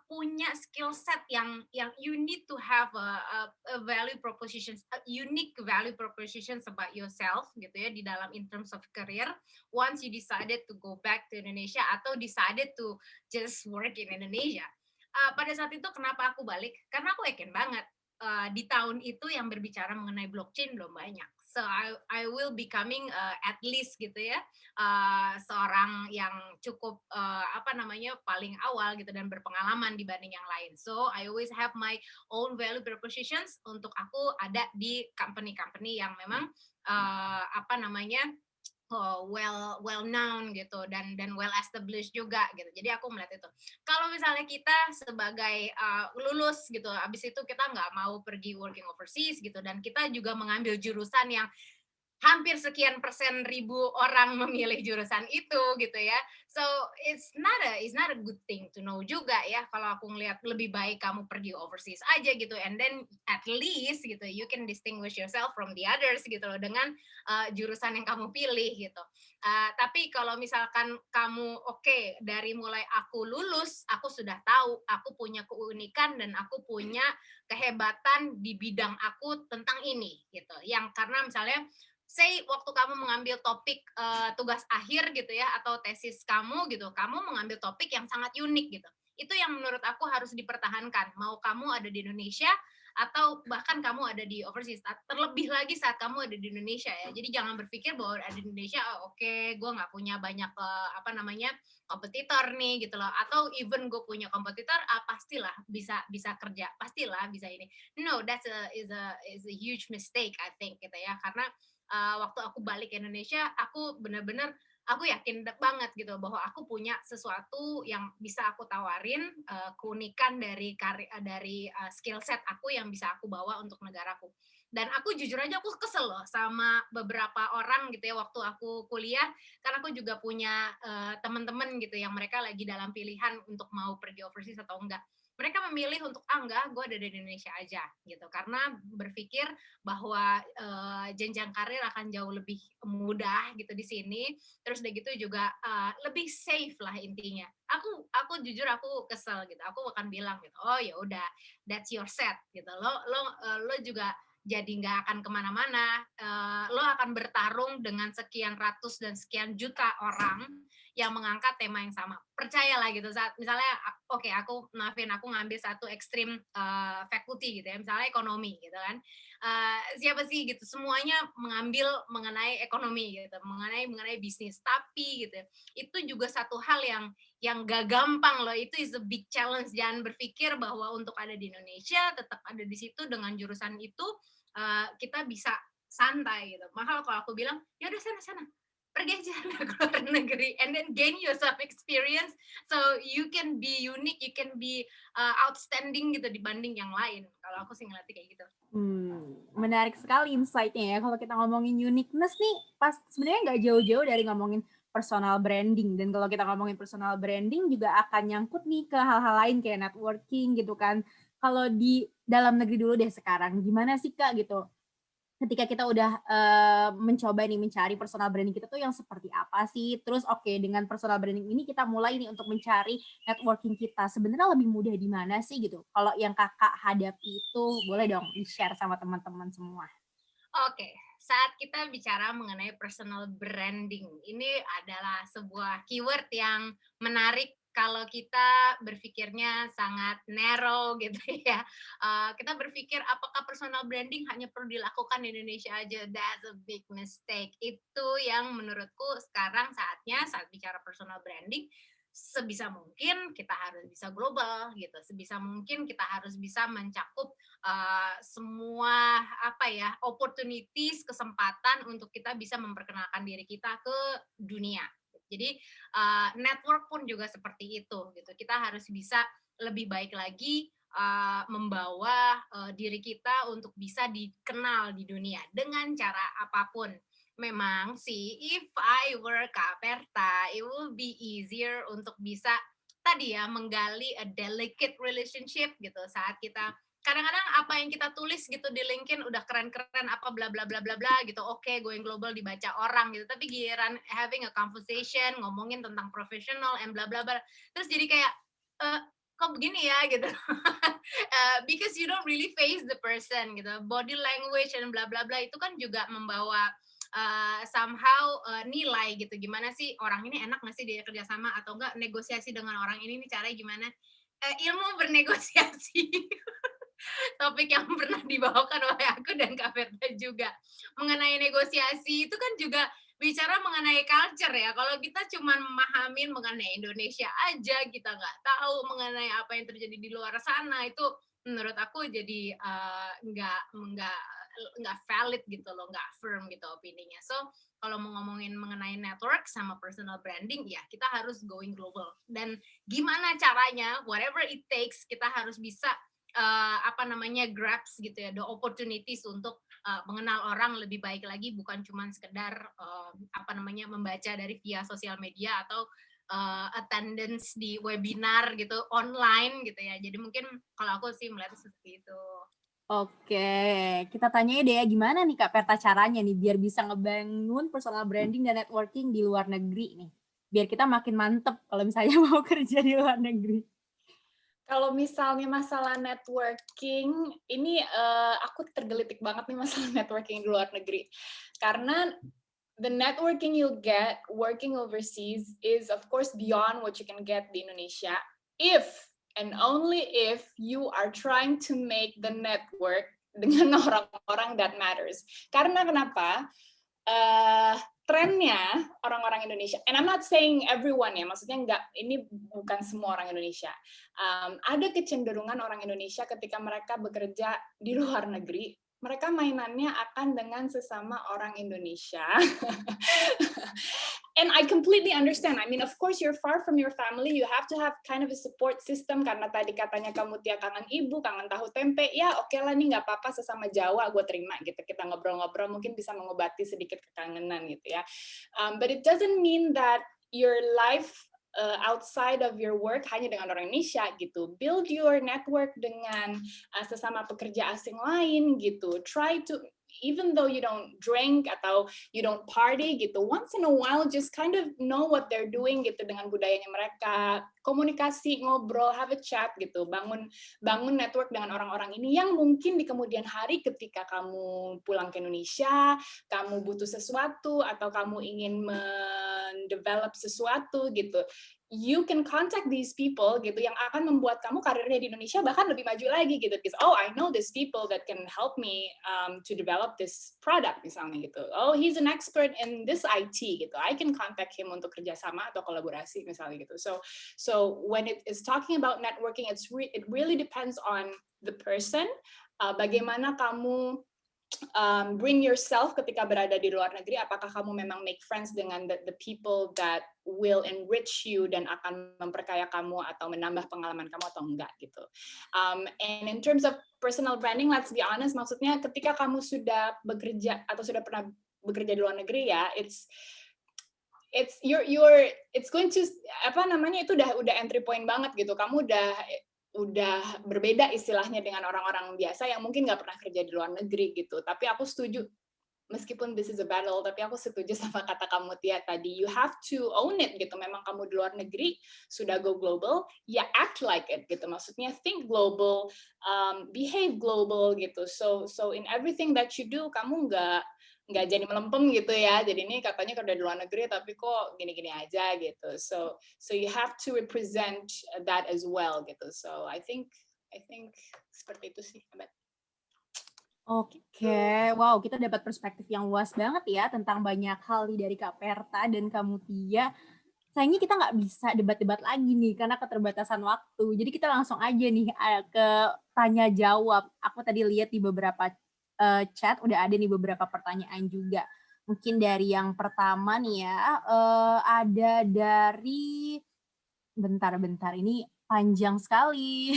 punya skill set yang you need to have a value propositions, a unique value propositions about yourself gitu ya, di dalam in terms of career once you decided to go back to Indonesia atau decided to just work in Indonesia. Pada saat itu kenapa aku balik? Karena aku yakin banget di tahun itu yang berbicara mengenai blockchain belum banyak. So I will becoming at least gitu ya, seorang yang cukup paling awal gitu dan berpengalaman dibanding yang lain. So I always have my own value propositions untuk aku ada di company-company yang memang well known gitu dan well established juga gitu. Jadi aku melihat itu. Kalau misalnya kita sebagai lulus gitu, habis itu kita nggak mau pergi working overseas gitu, dan kita juga mengambil jurusan yang hampir sekian persen ribu orang memilih jurusan itu gitu ya. So it's not a good thing to know juga ya, kalau aku ngelihat lebih baik kamu pergi overseas aja gitu, and then at least gitu you can distinguish yourself from the others gitu loh dengan jurusan yang kamu pilih gitu. Tapi kalau misalkan kamu dari mulai aku lulus aku sudah tahu aku punya keunikan dan aku punya kehebatan di bidang aku tentang ini gitu, yang karena misalnya say waktu kamu mengambil topik tugas akhir gitu ya atau tesis kamu gitu, kamu mengambil topik yang sangat unik gitu. Itu yang menurut aku harus dipertahankan. Mau kamu ada di Indonesia atau bahkan kamu ada di overseas. Terlebih lagi saat kamu ada di Indonesia ya. Jadi jangan berpikir bahwa ada di Indonesia, gue nggak punya banyak kompetitor nih gitu loh. Atau even gue punya kompetitor, pastilah bisa kerja, pastilah bisa ini. No, is a huge mistake I think gitu ya. Karena waktu aku balik ke Indonesia, aku benar-benar aku yakin banget gitu bahwa aku punya sesuatu yang bisa aku tawarin, keunikan dari skill set aku yang bisa aku bawa untuk negaraku. Dan aku jujur aja aku kesel loh sama beberapa orang gitu ya waktu aku kuliah, karena aku juga punya teman-teman gitu yang mereka lagi dalam pilihan untuk mau pergi overseas atau enggak. Mereka memilih untuk enggak, gue ada di Indonesia aja gitu, karena berpikir bahwa jenjang karir akan jauh lebih mudah gitu di sini, terus udah gitu juga lebih safe lah intinya. Aku jujur aku kesel gitu, aku akan bilang gitu, oh ya udah, that's your set gitu, lo juga jadi nggak akan kemana-mana, lo akan bertarung dengan sekian ratus dan sekian juta orang yang mengangkat tema yang sama. Percayalah gitu, saat misalnya aku ngambil satu ekstrim faculty gitu ya, misalnya ekonomi gitu kan. Siapa sih gitu, semuanya mengambil mengenai ekonomi gitu, mengenai bisnis, tapi gitu itu juga satu hal yang gak gampang loh. Itu is a big challenge. Jangan berpikir bahwa untuk ada di Indonesia tetap ada di situ dengan jurusan itu kita bisa santai gitu. Makanya kalau aku bilang ya udah sana pergi aja ke luar negeri and then gain yourself experience so you can be unique, you can be outstanding gitu dibanding yang lain. Kalau aku sih ngeliatnya kayak gitu. Menarik sekali insight-nya ya. Kalau kita ngomongin uniqueness nih, sebenarnya nggak jauh-jauh dari ngomongin personal branding. Dan kalau kita ngomongin personal branding juga akan nyangkut nih ke hal-hal lain kayak networking gitu kan. Kalau di dalam negeri dulu deh sekarang, gimana sih Kak gitu? Ketika kita udah mencoba nih mencari personal branding kita tuh yang seperti apa sih? Terus dengan personal branding ini kita mulai nih untuk mencari networking kita. Sebenarnya lebih mudah di mana sih gitu? Kalau yang Kakak hadapi itu boleh dong di-share sama teman-teman semua. Oke, saat kita bicara mengenai personal branding, ini adalah sebuah keyword yang menarik kalau kita berpikirnya sangat narrow gitu ya, kita berpikir apakah personal branding hanya perlu dilakukan di Indonesia aja, that's a big mistake. Itu yang menurutku sekarang saatnya saat bicara personal branding, sebisa mungkin kita harus bisa global gitu, sebisa mungkin kita harus bisa mencakup semua opportunities, kesempatan untuk kita bisa memperkenalkan diri kita ke dunia. Jadi network pun juga seperti itu gitu. Kita harus bisa lebih baik lagi membawa diri kita untuk bisa dikenal di dunia dengan cara apapun. Memang sih, if I were Kak Perta, it will be easier untuk bisa tadi ya menggali a delicate relationship gitu saat kita kadang-kadang apa yang kita tulis gitu di LinkedIn udah keren-keren apa bla bla bla bla bla gitu, oke, going global dibaca orang gitu, tapi giliran having a conversation ngomongin tentang professional and bla bla bla, terus jadi kayak kok begini ya gitu. Because you don't really face the person gitu, body language and bla bla bla itu kan juga membawa somehow nilai gitu, gimana sih orang ini enak nggak sih dia kerjasama atau enggak, negosiasi dengan orang ini nih caranya gimana. Ilmu bernegosiasi. Topik yang pernah dibawakan oleh aku dan Kak Verta juga. Mengenai negosiasi itu kan juga bicara mengenai culture ya. Kalau kita cuma memahamin mengenai Indonesia aja, kita nggak tahu mengenai apa yang terjadi di luar sana, itu menurut aku jadi nggak valid gitu loh, nggak firm gitu opininya. So kalau mau ngomongin mengenai network sama personal branding, ya kita harus going global. Dan gimana caranya, whatever it takes, kita harus bisa grabs gitu ya, the opportunities untuk mengenal orang lebih baik lagi, bukan cuma sekedar membaca dari via sosial media atau attendance di webinar gitu online gitu ya. Jadi mungkin kalau aku sih melihat seperti itu. Oke, kita tanya deh ya gimana nih Kak Perta caranya nih biar bisa ngebangun personal branding dan networking di luar negeri nih. Biar kita makin mantep kalau misalnya mau kerja di luar negeri. Kalau misalnya masalah networking, ini aku tergelitik banget nih masalah networking di luar negeri. Karena the networking you'll get working overseas is of course beyond what you can get di Indonesia. If and only if you are trying to make the network dengan orang-orang that matters. Karena kenapa? Trennya orang-orang Indonesia, and I'm not saying everyone ya, maksudnya ini bukan semua orang Indonesia. Ada kecenderungan orang Indonesia ketika mereka bekerja di luar negeri, mereka mainannya akan dengan sesama orang Indonesia. And I completely understand. I mean, of course, you're far from your family. You have to have kind of a support system. Karena tadi katanya kamu tiap kangen ibu, kangen tahu tempe. Ya, oke lah nih, nggak apa-apa sesama Jawa, gue terima gitu. Kita ngobrol-ngobrol mungkin bisa mengobati sedikit kekangenan gitu ya. But it doesn't mean that your life outside of your work hanya dengan orang Indonesia gitu. Build your network dengan sesama pekerja asing lain gitu. Try to, even though you don't drink atau you don't party gitu, once in a while just kind of know what they're doing gitu dengan budayanya mereka, komunikasi, ngobrol, have a chat gitu, bangun network dengan orang-orang ini yang mungkin di kemudian hari ketika kamu pulang ke Indonesia, kamu butuh sesuatu atau kamu ingin mendevelop sesuatu gitu, you can contact these people gitu yang akan membuat kamu karirnya di Indonesia bahkan lebih maju lagi gitu. Because I know these people that can help me to develop this product misalnya gitu. Oh, he's an expert in this IT gitu. I can contact him untuk kerjasama atau kolaborasi misalnya gitu. So when it is talking about networking, it really depends on the person. Bagaimana kamu bring yourself ketika berada di luar negeri, apakah kamu memang make friends dengan the people that will enrich you dan akan memperkaya kamu atau menambah pengalaman kamu atau enggak gitu. And in terms of personal branding, let's be honest, maksudnya ketika kamu sudah bekerja atau sudah pernah bekerja di luar negeri ya, it's going to itu udah entry point banget gitu. Kamu udah berbeda istilahnya dengan orang-orang biasa yang mungkin nggak pernah kerja di luar negeri gitu. Tapi aku setuju, meskipun this is a battle, tapi aku setuju sama kata kamu Tia tadi, you have to own it gitu. Memang kamu di luar negeri sudah go global, ya act like it gitu. Maksudnya think global, behave global gitu. So in everything that you do, kamu nggak jadi melempem gitu ya. Jadi ini katanya kerja di luar negeri tapi kok gini-gini aja gitu. So you have to represent that as well gitu. So I think seperti itu sih. Oke, wow, kita dapat perspektif yang luas banget ya tentang banyak hal nih dari Kak Perta dan Kak Mutia. Sayangnya kita nggak bisa debat-debat lagi nih karena keterbatasan waktu. Jadi kita langsung aja nih ke tanya jawab. Aku tadi lihat di beberapa chat udah ada nih beberapa pertanyaan juga. Mungkin dari yang pertama nih ya, ada dari bentar ini panjang sekali.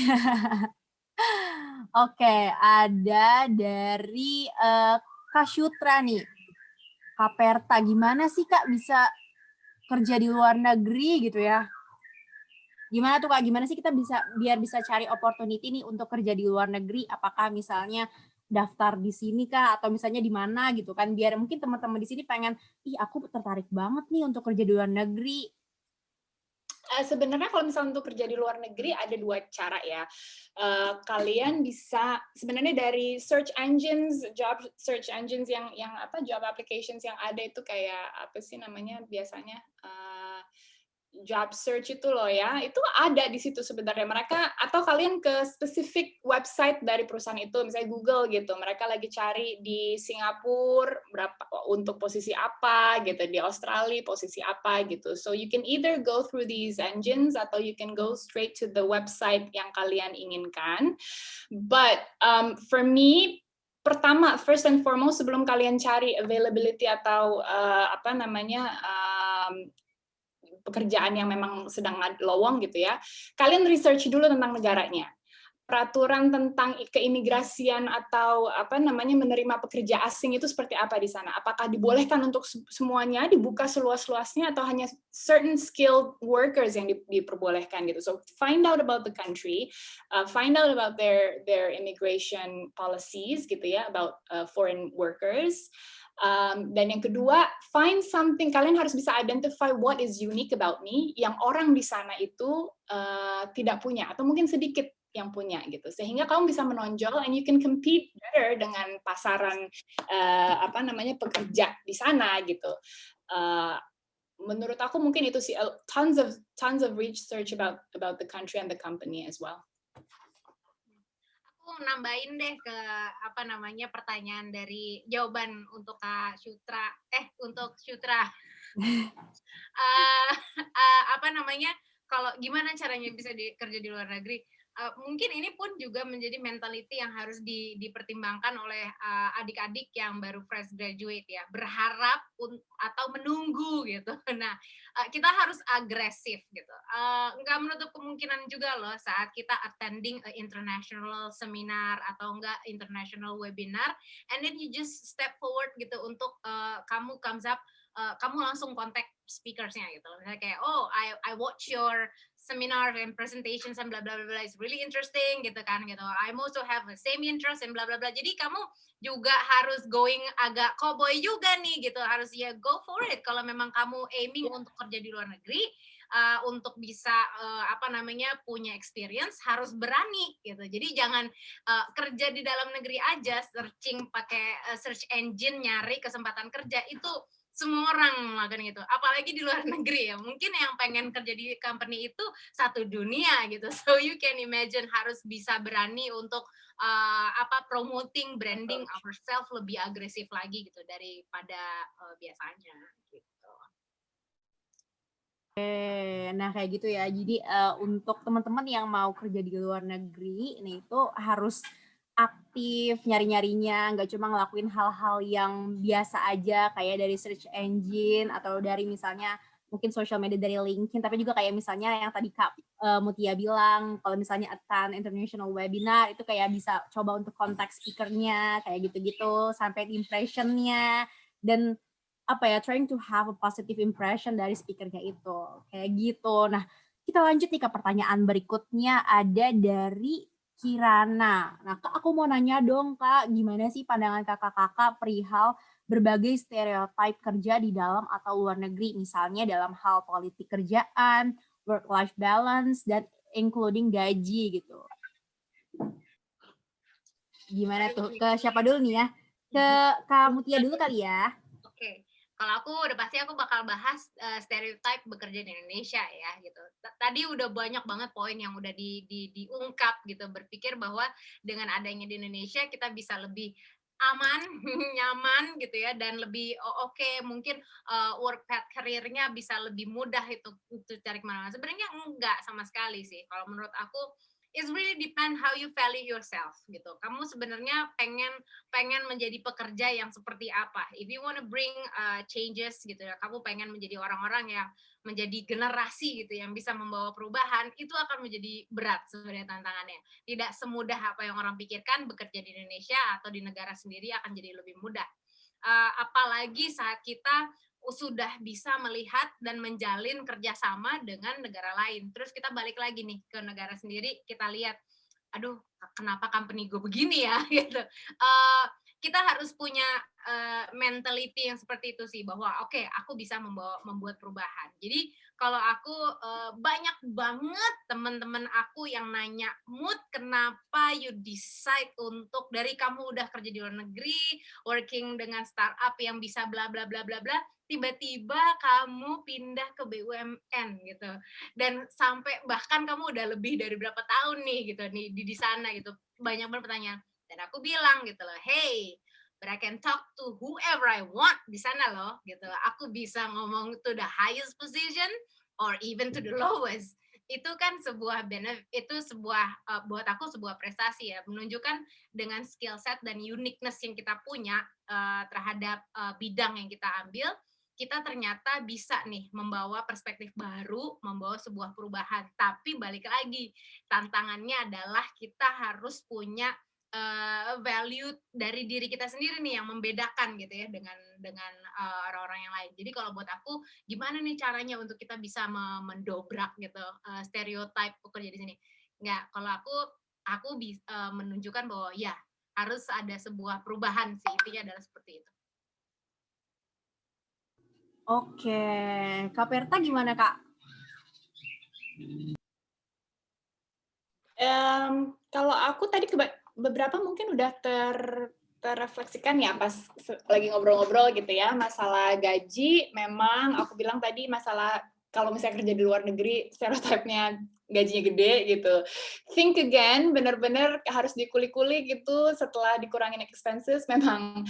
Oke, ada dari Kak Syutra nih. Kak Perta, gimana sih Kak bisa kerja di luar negeri gitu ya? Gimana tuh Kak, gimana sih kita biar bisa cari opportunity nih untuk kerja di luar negeri? Apakah misalnya daftar di sini Kak, atau misalnya di mana gitu kan? Biar mungkin teman-teman di sini pengen, ih aku tertarik banget nih untuk kerja di luar negeri. Sebenarnya kalau misalnya untuk kerja di luar negeri ada 2 cara ya. Kalian bisa sebenarnya dari search engines, job search engines yang job applications yang ada itu kayak apa sih namanya biasanya, job search itu loh ya, itu ada di situ sebenarnya. Mereka atau kalian ke spesifik website dari perusahaan itu, misalnya Google gitu, mereka lagi cari di Singapura berapa untuk posisi apa gitu, di Australia posisi apa gitu. So you can either go through these engines atau you can go straight to the website yang kalian inginkan. But for me, pertama, first and foremost, sebelum kalian cari availability atau pekerjaan yang memang sedang lowong gitu ya, kalian research dulu tentang negaranya. Peraturan tentang keimigrasian atau menerima pekerja asing itu seperti apa di sana? Apakah dibolehkan untuk semuanya dibuka seluas-luasnya atau hanya certain skilled workers yang diperbolehkan gitu? So find out about the country, find out about their immigration policies gitu ya, about foreign workers. Dan yang kedua, find something, kalian harus bisa identify what is unique about me yang orang di sana itu tidak punya atau mungkin sedikit yang punya gitu, sehingga kamu bisa menonjol and you can compete better dengan pasaran pekerja di sana gitu. Menurut aku mungkin itu sih, tons of research about the country and the company as well. Aku nambahin deh ke pertanyaan dari jawaban untuk Kak Syutra, untuk Syutra. Kalau gimana caranya bisa kerja di luar negeri? Mungkin ini pun juga menjadi mentality yang harus dipertimbangkan oleh adik-adik yang baru fresh graduate ya, berharap atau menunggu gitu. Nah, kita harus agresif gitu. Nggak menutup kemungkinan juga loh saat kita attending a international seminar atau enggak international webinar, and then you just step forward gitu untuk kamu comes up, kamu langsung kontak speakersnya gitu. Misalnya kayak, oh I watch your seminar and presentations and bla bla bla, it's really interesting gitu kan gitu. I also have the same interest and bla bla bla. Jadi kamu juga harus going agak cowboy juga nih gitu, harus ya go for it. Kalau memang kamu aiming untuk kerja di luar negeri, untuk bisa punya experience, harus berani gitu. Jadi jangan kerja di dalam negeri aja searching pakai search engine nyari kesempatan kerja, itu semua orang melakukan itu, apalagi di luar negeri ya. Mungkin yang pengen kerja di company itu satu dunia gitu. So you can imagine harus bisa berani untuk promoting, branding ourselves lebih agresif lagi gitu daripada biasanya gitu. Nah kayak gitu ya. Jadi untuk teman-teman yang mau kerja di luar negeri, ini itu harus aktif nyari-nyarinya, nggak cuma ngelakuin hal-hal yang biasa aja kayak dari search engine atau dari misalnya mungkin social media dari LinkedIn, tapi juga kayak misalnya yang tadi Kak Mutia bilang, kalau misalnya attend international webinar itu kayak bisa coba untuk kontak speakernya kayak gitu-gitu sampai impressionnya, dan trying to have a positive impression dari speakernya itu kayak gitu. Nah kita lanjut nih ke pertanyaan berikutnya, ada dari Kirana. Nah, Kak, aku mau nanya dong, Kak, gimana sih pandangan kakak-kakak perihal berbagai stereotip kerja di dalam atau luar negeri, misalnya dalam hal politik kerjaan, work-life balance, dan including gaji gitu. Gimana tuh? Ke siapa dulu nih ya? Ke Kak Mutia dulu kali ya. Oke. Kalau aku udah pasti aku bakal bahas stereotype bekerja di Indonesia ya gitu. Tadi udah banyak banget poin yang udah diungkap gitu. Berpikir bahwa dengan adanya di Indonesia kita bisa lebih aman, nyaman gitu ya, dan lebih oke, mungkin work path career-nya bisa lebih mudah itu cari kemana-mana. Sebenarnya enggak sama sekali sih. Kalau menurut aku, it's really depend how you value yourself gitu. Kamu sebenarnya pengen menjadi pekerja yang seperti apa. If you want to bring changes gitu ya, kamu pengen menjadi orang-orang yang menjadi generasi gitu yang bisa membawa perubahan, itu akan menjadi berat sebenarnya tantangannya. Tidak semudah apa yang orang pikirkan bekerja di Indonesia atau di negara sendiri akan jadi lebih mudah. Apalagi saat kita sudah bisa melihat dan menjalin kerjasama dengan negara lain. Terus kita balik lagi nih ke negara sendiri, kita lihat, aduh, kenapa company gue begini ya gitu. Kita harus punya mentality yang seperti itu sih, bahwa oke, aku bisa membuat perubahan. Jadi kalau aku banyak banget teman-teman aku yang nanya, Mood, kenapa you decide untuk dari kamu udah kerja di luar negeri, working dengan startup yang bisa bla bla bla bla bla, tiba-tiba kamu pindah ke BUMN gitu, dan sampai bahkan kamu udah lebih dari berapa tahun nih gitu nih di sana gitu, banyak banget pertanyaan. Dan aku bilang gitu loh, hey, but I can talk to whoever I want di sana loh gitu. Aku bisa ngomong to the highest position or even to the lowest. Itu kan sebuah benefit, itu sebuah buat aku sebuah prestasi ya, menunjukkan dengan skill set dan uniqueness yang kita punya terhadap bidang yang kita ambil, kita ternyata bisa nih membawa perspektif baru, membawa sebuah perubahan. Tapi balik lagi, tantangannya adalah kita harus punya value dari diri kita sendiri nih yang membedakan gitu ya dengan orang-orang yang lain. Jadi kalau buat aku, gimana nih caranya untuk kita bisa mendobrak gitu stereotype pekerja di sini? Nggak, kalau aku menunjukkan bahwa ya harus ada sebuah perubahan sih, intinya adalah seperti itu. Oke, Kak Perta gimana Kak? Kalau aku tadi beberapa mungkin udah terrefleksikan ya pas lagi ngobrol-ngobrol gitu ya, masalah gaji. Memang aku bilang tadi masalah kalau misalnya kerja di luar negeri, stereotipnya gajinya gede gitu. Think again, benar-benar harus dikuli-kuli gitu setelah dikurangin expenses, memang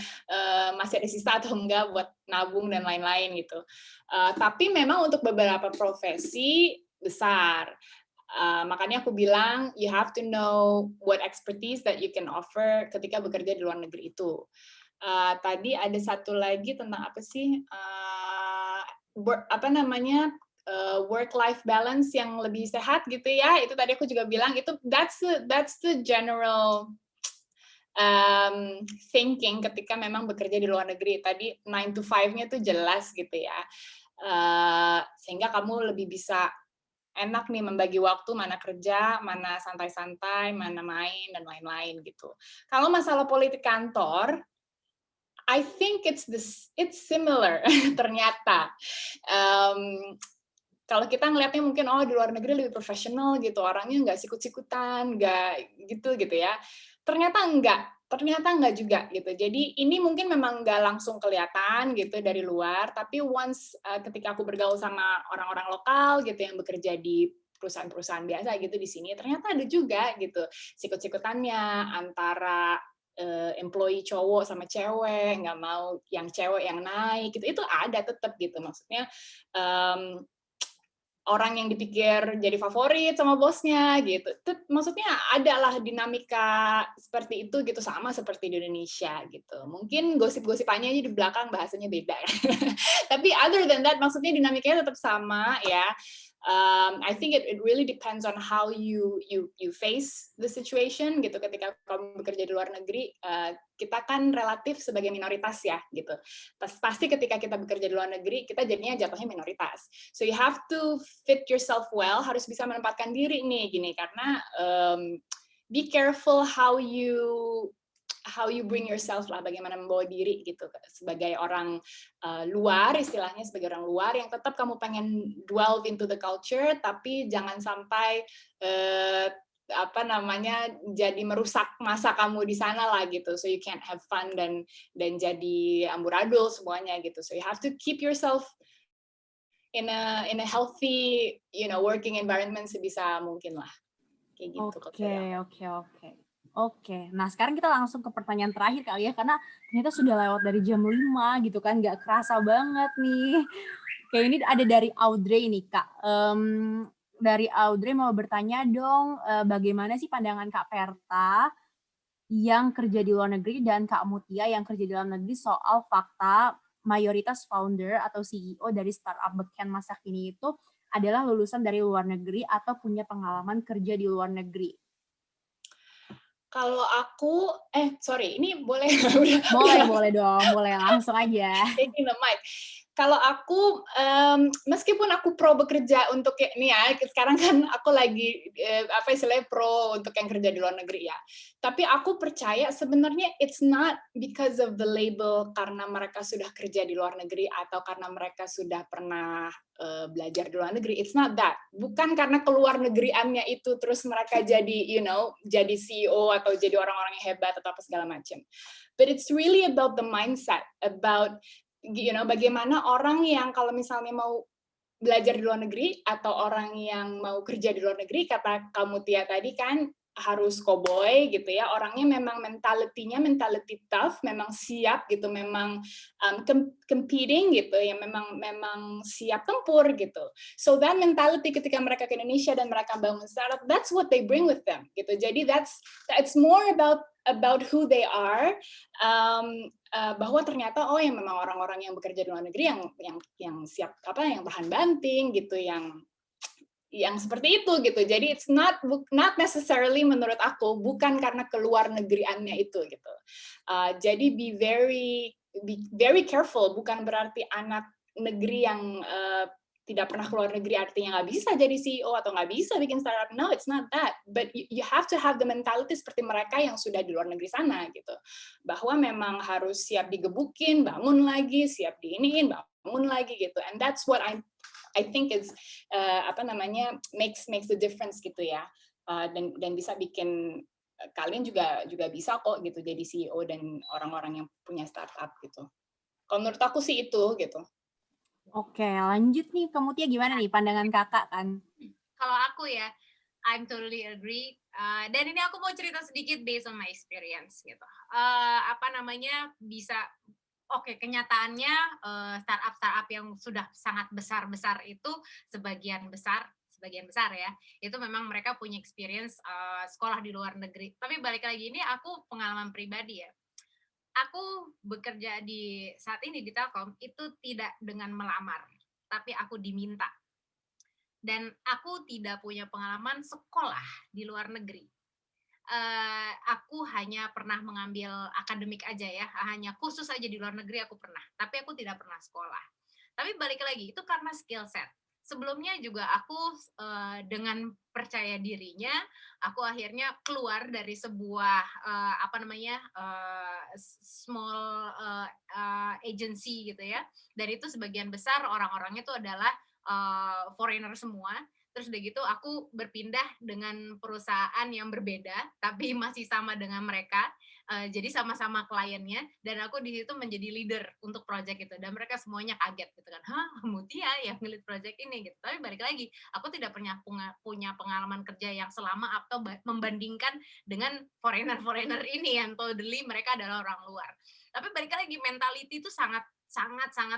masih ada sisa atau enggak buat nabung dan lain-lain gitu. Tapi memang untuk beberapa profesi besar. Makanya aku bilang you have to know what expertise that you can offer ketika bekerja di luar negeri itu. Tadi ada satu lagi tentang apa sih? Work-life balance yang lebih sehat gitu ya. Itu tadi aku juga bilang itu that's the general thinking ketika memang bekerja di luar negeri. Tadi 9 to 5-nya tuh jelas gitu ya. Sehingga kamu lebih bisa enak nih membagi waktu mana kerja, mana santai-santai, mana main, dan lain-lain gitu. Kalau masalah politik kantor, I think it's similar ternyata. Kalau kita ngelihatnya mungkin di luar negeri lebih profesional gitu, orangnya nggak sikut-sikutan, nggak gitu ya. Ternyata enggak juga gitu. Jadi ini mungkin memang nggak langsung kelihatan gitu dari luar, tapi once ketika aku bergaul sama orang-orang lokal gitu yang bekerja di perusahaan-perusahaan biasa gitu di sini, ternyata ada juga gitu sikut-sikutannya antara employee cowok sama cewek, nggak mau yang cewek yang naik gitu, itu ada tetap gitu. Maksudnya orang yang dipikir jadi favorit sama bosnya gitu. Maksudnya ada lah dinamika seperti itu gitu, sama seperti di Indonesia gitu. Mungkin gosip-gosipannya aja di belakang bahasanya beda ya. Tapi other than that, maksudnya dinamikanya tetap sama ya. I think it really depends on how you face the situation gitu. Ketika kamu bekerja di luar negeri, kita kan relatif sebagai minoritas ya gitu. Pasti ketika kita bekerja di luar negeri, kita jadinya jatuhnya minoritas. So you have to fit yourself well, harus bisa menempatkan diri nih gini, karena be careful how you bring yourself lah, bagaimana membawa diri gitu sebagai orang luar, istilahnya sebagai orang luar yang tetap kamu pengen delve into the culture, tapi jangan sampai jadi merusak masa kamu di sana lah gitu, so you can't have fun dan jadi amburadul semuanya gitu, so you have to keep yourself in a healthy working environment sebisa mungkin lah, kayak gitu kalau Oke, dari aku. oke. Oke, nah sekarang kita langsung ke pertanyaan terakhir kali ya, karena ternyata sudah lewat dari jam 5 gitu kan, nggak kerasa banget nih. Oke, ini ada dari Audrey nih Kak. Dari Audrey mau bertanya dong, bagaimana sih pandangan Kak Perta yang kerja di luar negeri dan Kak Mutia yang kerja di dalam negeri soal fakta mayoritas founder atau CEO dari startup beken masa kini itu adalah lulusan dari luar negeri atau punya pengalaman kerja di luar negeri. Kalau aku, sorry, ini boleh Boleh dong, boleh langsung aja. taking the mic. Kalau aku, meskipun aku pro bekerja untuk ini ya, sekarang kan aku lagi istilahnya pro untuk yang kerja di luar negeri ya. Tapi aku percaya sebenarnya it's not because of the label karena mereka sudah kerja di luar negeri atau karena mereka sudah pernah belajar di luar negeri. It's not that. Bukan karena keluar negeriannya itu terus mereka jadi jadi CEO atau jadi orang-orang yang hebat atau apa segala macam. But it's really about the mindset, about bagaimana orang yang kalau misalnya mau belajar di luar negeri atau orang yang mau kerja di luar negeri, kata kamu Tia tadi kan harus cowboy gitu ya, orangnya memang mentality tough, memang siap gitu, memang competing gitu ya, memang siap tempur gitu. So that mentality ketika mereka ke Indonesia dan mereka bangun startup, that's what they bring with them gitu. Jadi that's more about who they are, bahwa ternyata yang memang orang-orang yang bekerja di luar negeri yang siap yang tahan banting gitu, yang seperti itu gitu. Jadi it's not necessarily menurut aku bukan karena keluar negeriannya itu gitu. Jadi be very careful, bukan berarti anak negeri yang tidak pernah keluar negeri artinya nggak bisa jadi CEO atau nggak bisa bikin startup. No, it's not that. But you have to have the mentality seperti mereka yang sudah di luar negeri sana gitu. Bahwa memang harus siap digebukin, bangun lagi, siap diiniin, bangun lagi gitu. And that's what I think is makes the difference gitu ya. Dan bisa bikin kalian juga bisa kok gitu jadi CEO dan orang-orang yang punya startup gitu. Kalau menurut aku sih itu gitu. Oke, lanjut nih ke Mutia, gimana nih pandangan kakak kan? Kalau aku ya, I'm totally agree. Dan ini aku mau cerita sedikit based on my experience gitu. Kenyataannya startup yang sudah sangat besar itu sebagian besar ya, itu memang mereka punya experience sekolah di luar negeri. Tapi balik lagi, ini aku pengalaman pribadi ya. Aku bekerja saat ini di Telkom itu tidak dengan melamar, tapi aku diminta. Dan aku tidak punya pengalaman sekolah di luar negeri. Aku hanya pernah mengambil akademik aja ya, hanya kursus aja di luar negeri aku pernah, tapi aku tidak pernah sekolah. Tapi balik lagi, itu karena skill set. Sebelumnya juga aku dengan percaya dirinya, aku akhirnya keluar dari sebuah small agency gitu ya. Dan itu sebagian besar orang-orangnya itu adalah foreigner semua. Terus udah gitu aku berpindah dengan perusahaan yang berbeda, tapi masih sama dengan mereka. Jadi sama-sama kliennya, dan aku di situ menjadi leader untuk project itu. Dan mereka semuanya kaget gitu kan, hah, Mutia yang nge-lead project ini gitu. Tapi balik lagi, aku tidak punya pengalaman kerja yang selama atau membandingkan dengan foreigner ini yang totally mereka adalah orang luar. Tapi balik lagi, mentality itu sangat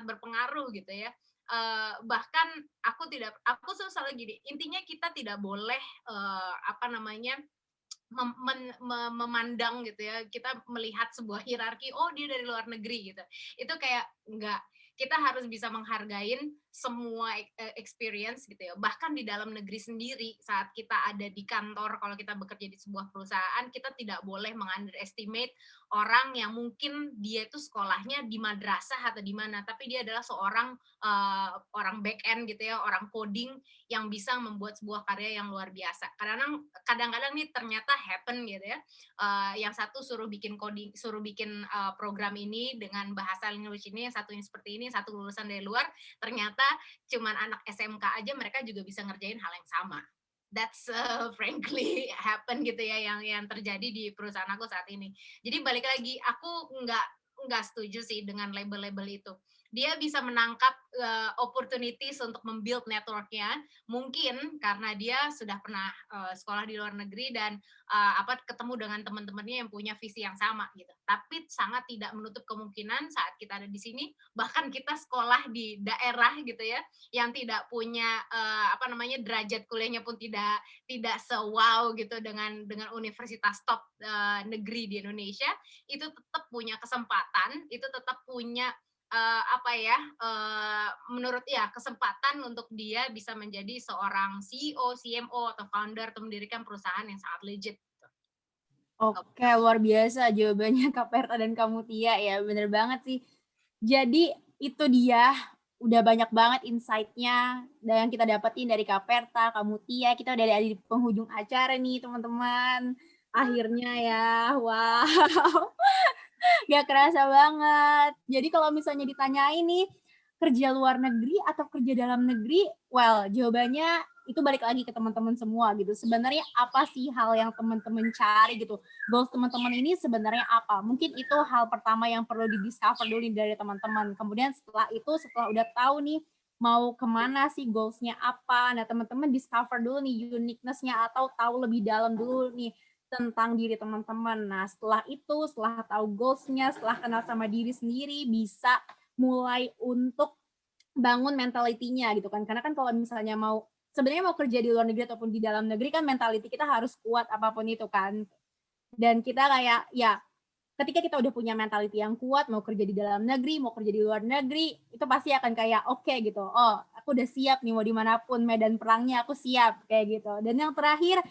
berpengaruh gitu ya. Bahkan aku selalu gini, intinya kita tidak boleh memandang gitu ya, kita melihat sebuah hierarki, oh dia dari luar negeri gitu, itu kayak enggak. Kita harus bisa menghargain semua experience gitu ya. Bahkan di dalam negeri sendiri, saat kita ada di kantor, kalau kita bekerja di sebuah perusahaan, kita tidak boleh mengunderestimate orang yang mungkin dia itu sekolahnya di madrasah atau di mana, tapi dia adalah seorang orang back end gitu ya, orang coding yang bisa membuat sebuah karya yang luar biasa. Kadang-kadang nih ternyata happen gitu ya. Yang satu suruh bikin program ini dengan bahasa English ini, yang satunya seperti ini, satu lulusan dari luar, ternyata cuman anak SMK aja mereka juga bisa ngerjain hal yang sama. that's frankly happen gitu ya, yang terjadi di perusahaan aku saat ini. Jadi balik lagi, aku nggak setuju sih dengan label-label itu. Dia bisa menangkap opportunities untuk membuild networknya, mungkin karena dia sudah pernah sekolah di luar negeri dan ketemu dengan teman-temannya yang punya visi yang sama gitu. Tapi sangat tidak menutup kemungkinan saat kita ada di sini, bahkan kita sekolah di daerah gitu ya, yang tidak punya derajat kuliahnya pun tidak se-wow gitu dengan universitas top negeri di Indonesia, itu tetap punya kesempatan, itu tetap punya menurut kesempatan untuk dia bisa menjadi seorang CEO, CMO atau founder atau mendirikan perusahaan yang sangat legit. Oke, luar biasa jawabannya Kak Perta dan Kak Mutia ya, bener banget sih. Jadi itu dia, udah banyak banget insight-nya yang kita dapetin dari Kak Perta, Kak Mutia, kita udah ada di penghujung acara nih teman-teman. Akhirnya ya, wow. Gak kerasa banget. Jadi kalau misalnya ditanyain nih, kerja luar negeri atau kerja dalam negeri, well, jawabannya itu balik lagi ke teman-teman semua gitu. Sebenarnya apa sih hal yang teman-teman cari gitu? Goals teman-teman ini sebenarnya apa? Mungkin itu hal pertama yang perlu di-discover dulu dari teman-teman. Kemudian setelah itu, setelah udah tahu nih mau kemana sih goals-nya apa, nah teman-teman discover dulu nih uniqueness-nya atau tahu lebih dalam dulu nih tentang diri teman-teman. Nah, setelah itu, setelah tahu goals-nya, setelah kenal sama diri sendiri, bisa mulai untuk bangun mentality-nya gitu kan. Karena kan kalau misalnya sebenarnya mau kerja di luar negeri ataupun di dalam negeri kan mentality kita harus kuat apapun itu kan. Dan kita kayak, ya ketika kita udah punya mentality yang kuat, mau kerja di dalam negeri, mau kerja di luar negeri, itu pasti akan kayak oke gitu. Oh, aku udah siap nih mau dimanapun medan perangnya aku siap kayak gitu. Dan yang terakhir,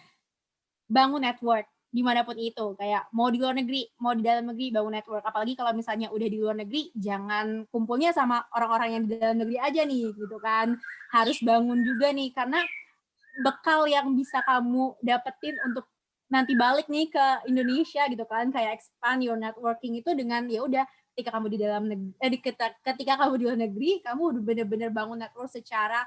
bangun network dimanapun itu, kayak mau di luar negeri, mau di dalam negeri, bangun network. Apalagi kalau misalnya udah di luar negeri, jangan kumpulnya sama orang-orang yang di dalam negeri aja nih, gitu kan. Harus bangun juga nih, karena bekal yang bisa kamu dapetin untuk nanti balik nih ke Indonesia gitu kan, kayak expand your networking itu dengan ya udah ketika kamu di dalam negeri, ketika kamu di luar negeri, kamu udah bener-bener bangun network secara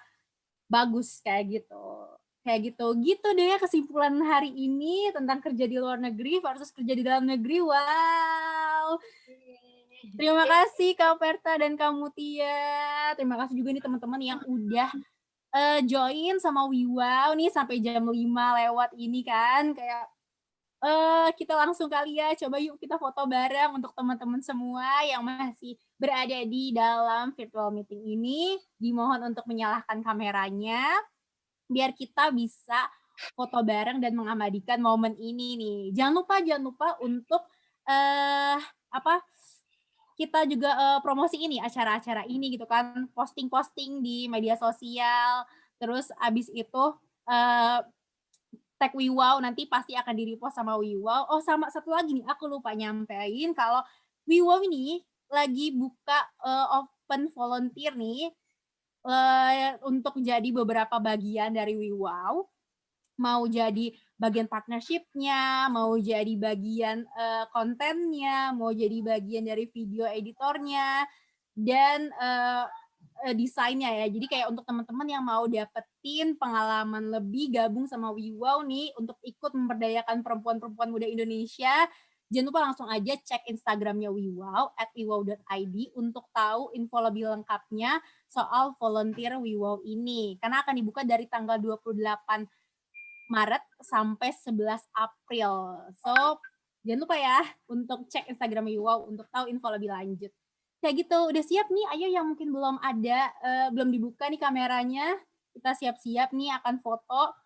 bagus kayak gitu. Kayak gitu. Gitu deh kesimpulan hari ini tentang kerja di luar negeri versus kerja di dalam negeri. Wow. Terima kasih Kak Perta dan Kak Mutia. Terima kasih juga nih teman-teman yang udah join sama WeWow nih sampai jam 5 lewat ini kan. Kayak kita langsung kali ya, coba yuk kita foto bareng untuk teman-teman semua yang masih berada di dalam virtual meeting ini. Dimohon untuk menyalakan kameranya, biar kita bisa foto bareng dan mengabadikan momen ini nih. Jangan lupa untuk kita juga promosi ini acara-acara ini gitu kan, posting-posting di media sosial, terus abis itu tag WeWow, nanti pasti akan di-repost sama WeWow. Oh, sama satu lagi nih, aku lupa nyampein kalau WeWow ini lagi buka open volunteer nih untuk jadi beberapa bagian dari WeWow. Mau jadi bagian partnership-nya, mau jadi bagian kontennya, mau jadi bagian dari video editornya, dan desainnya ya. Jadi kayak untuk teman-teman yang mau dapetin pengalaman lebih gabung sama WeWow nih untuk ikut memberdayakan perempuan-perempuan muda Indonesia, jangan lupa langsung aja cek Instagramnya WeWow @wewow.id untuk tahu info lebih lengkapnya soal volunteer WeWow ini. Karena akan dibuka dari tanggal 28 Maret sampai 11 April. So, jangan lupa ya untuk cek Instagram WeWow untuk tahu info lebih lanjut. Kayak gitu, udah siap nih? Ayo yang mungkin belum ada, belum dibuka nih kameranya. Kita siap-siap nih akan foto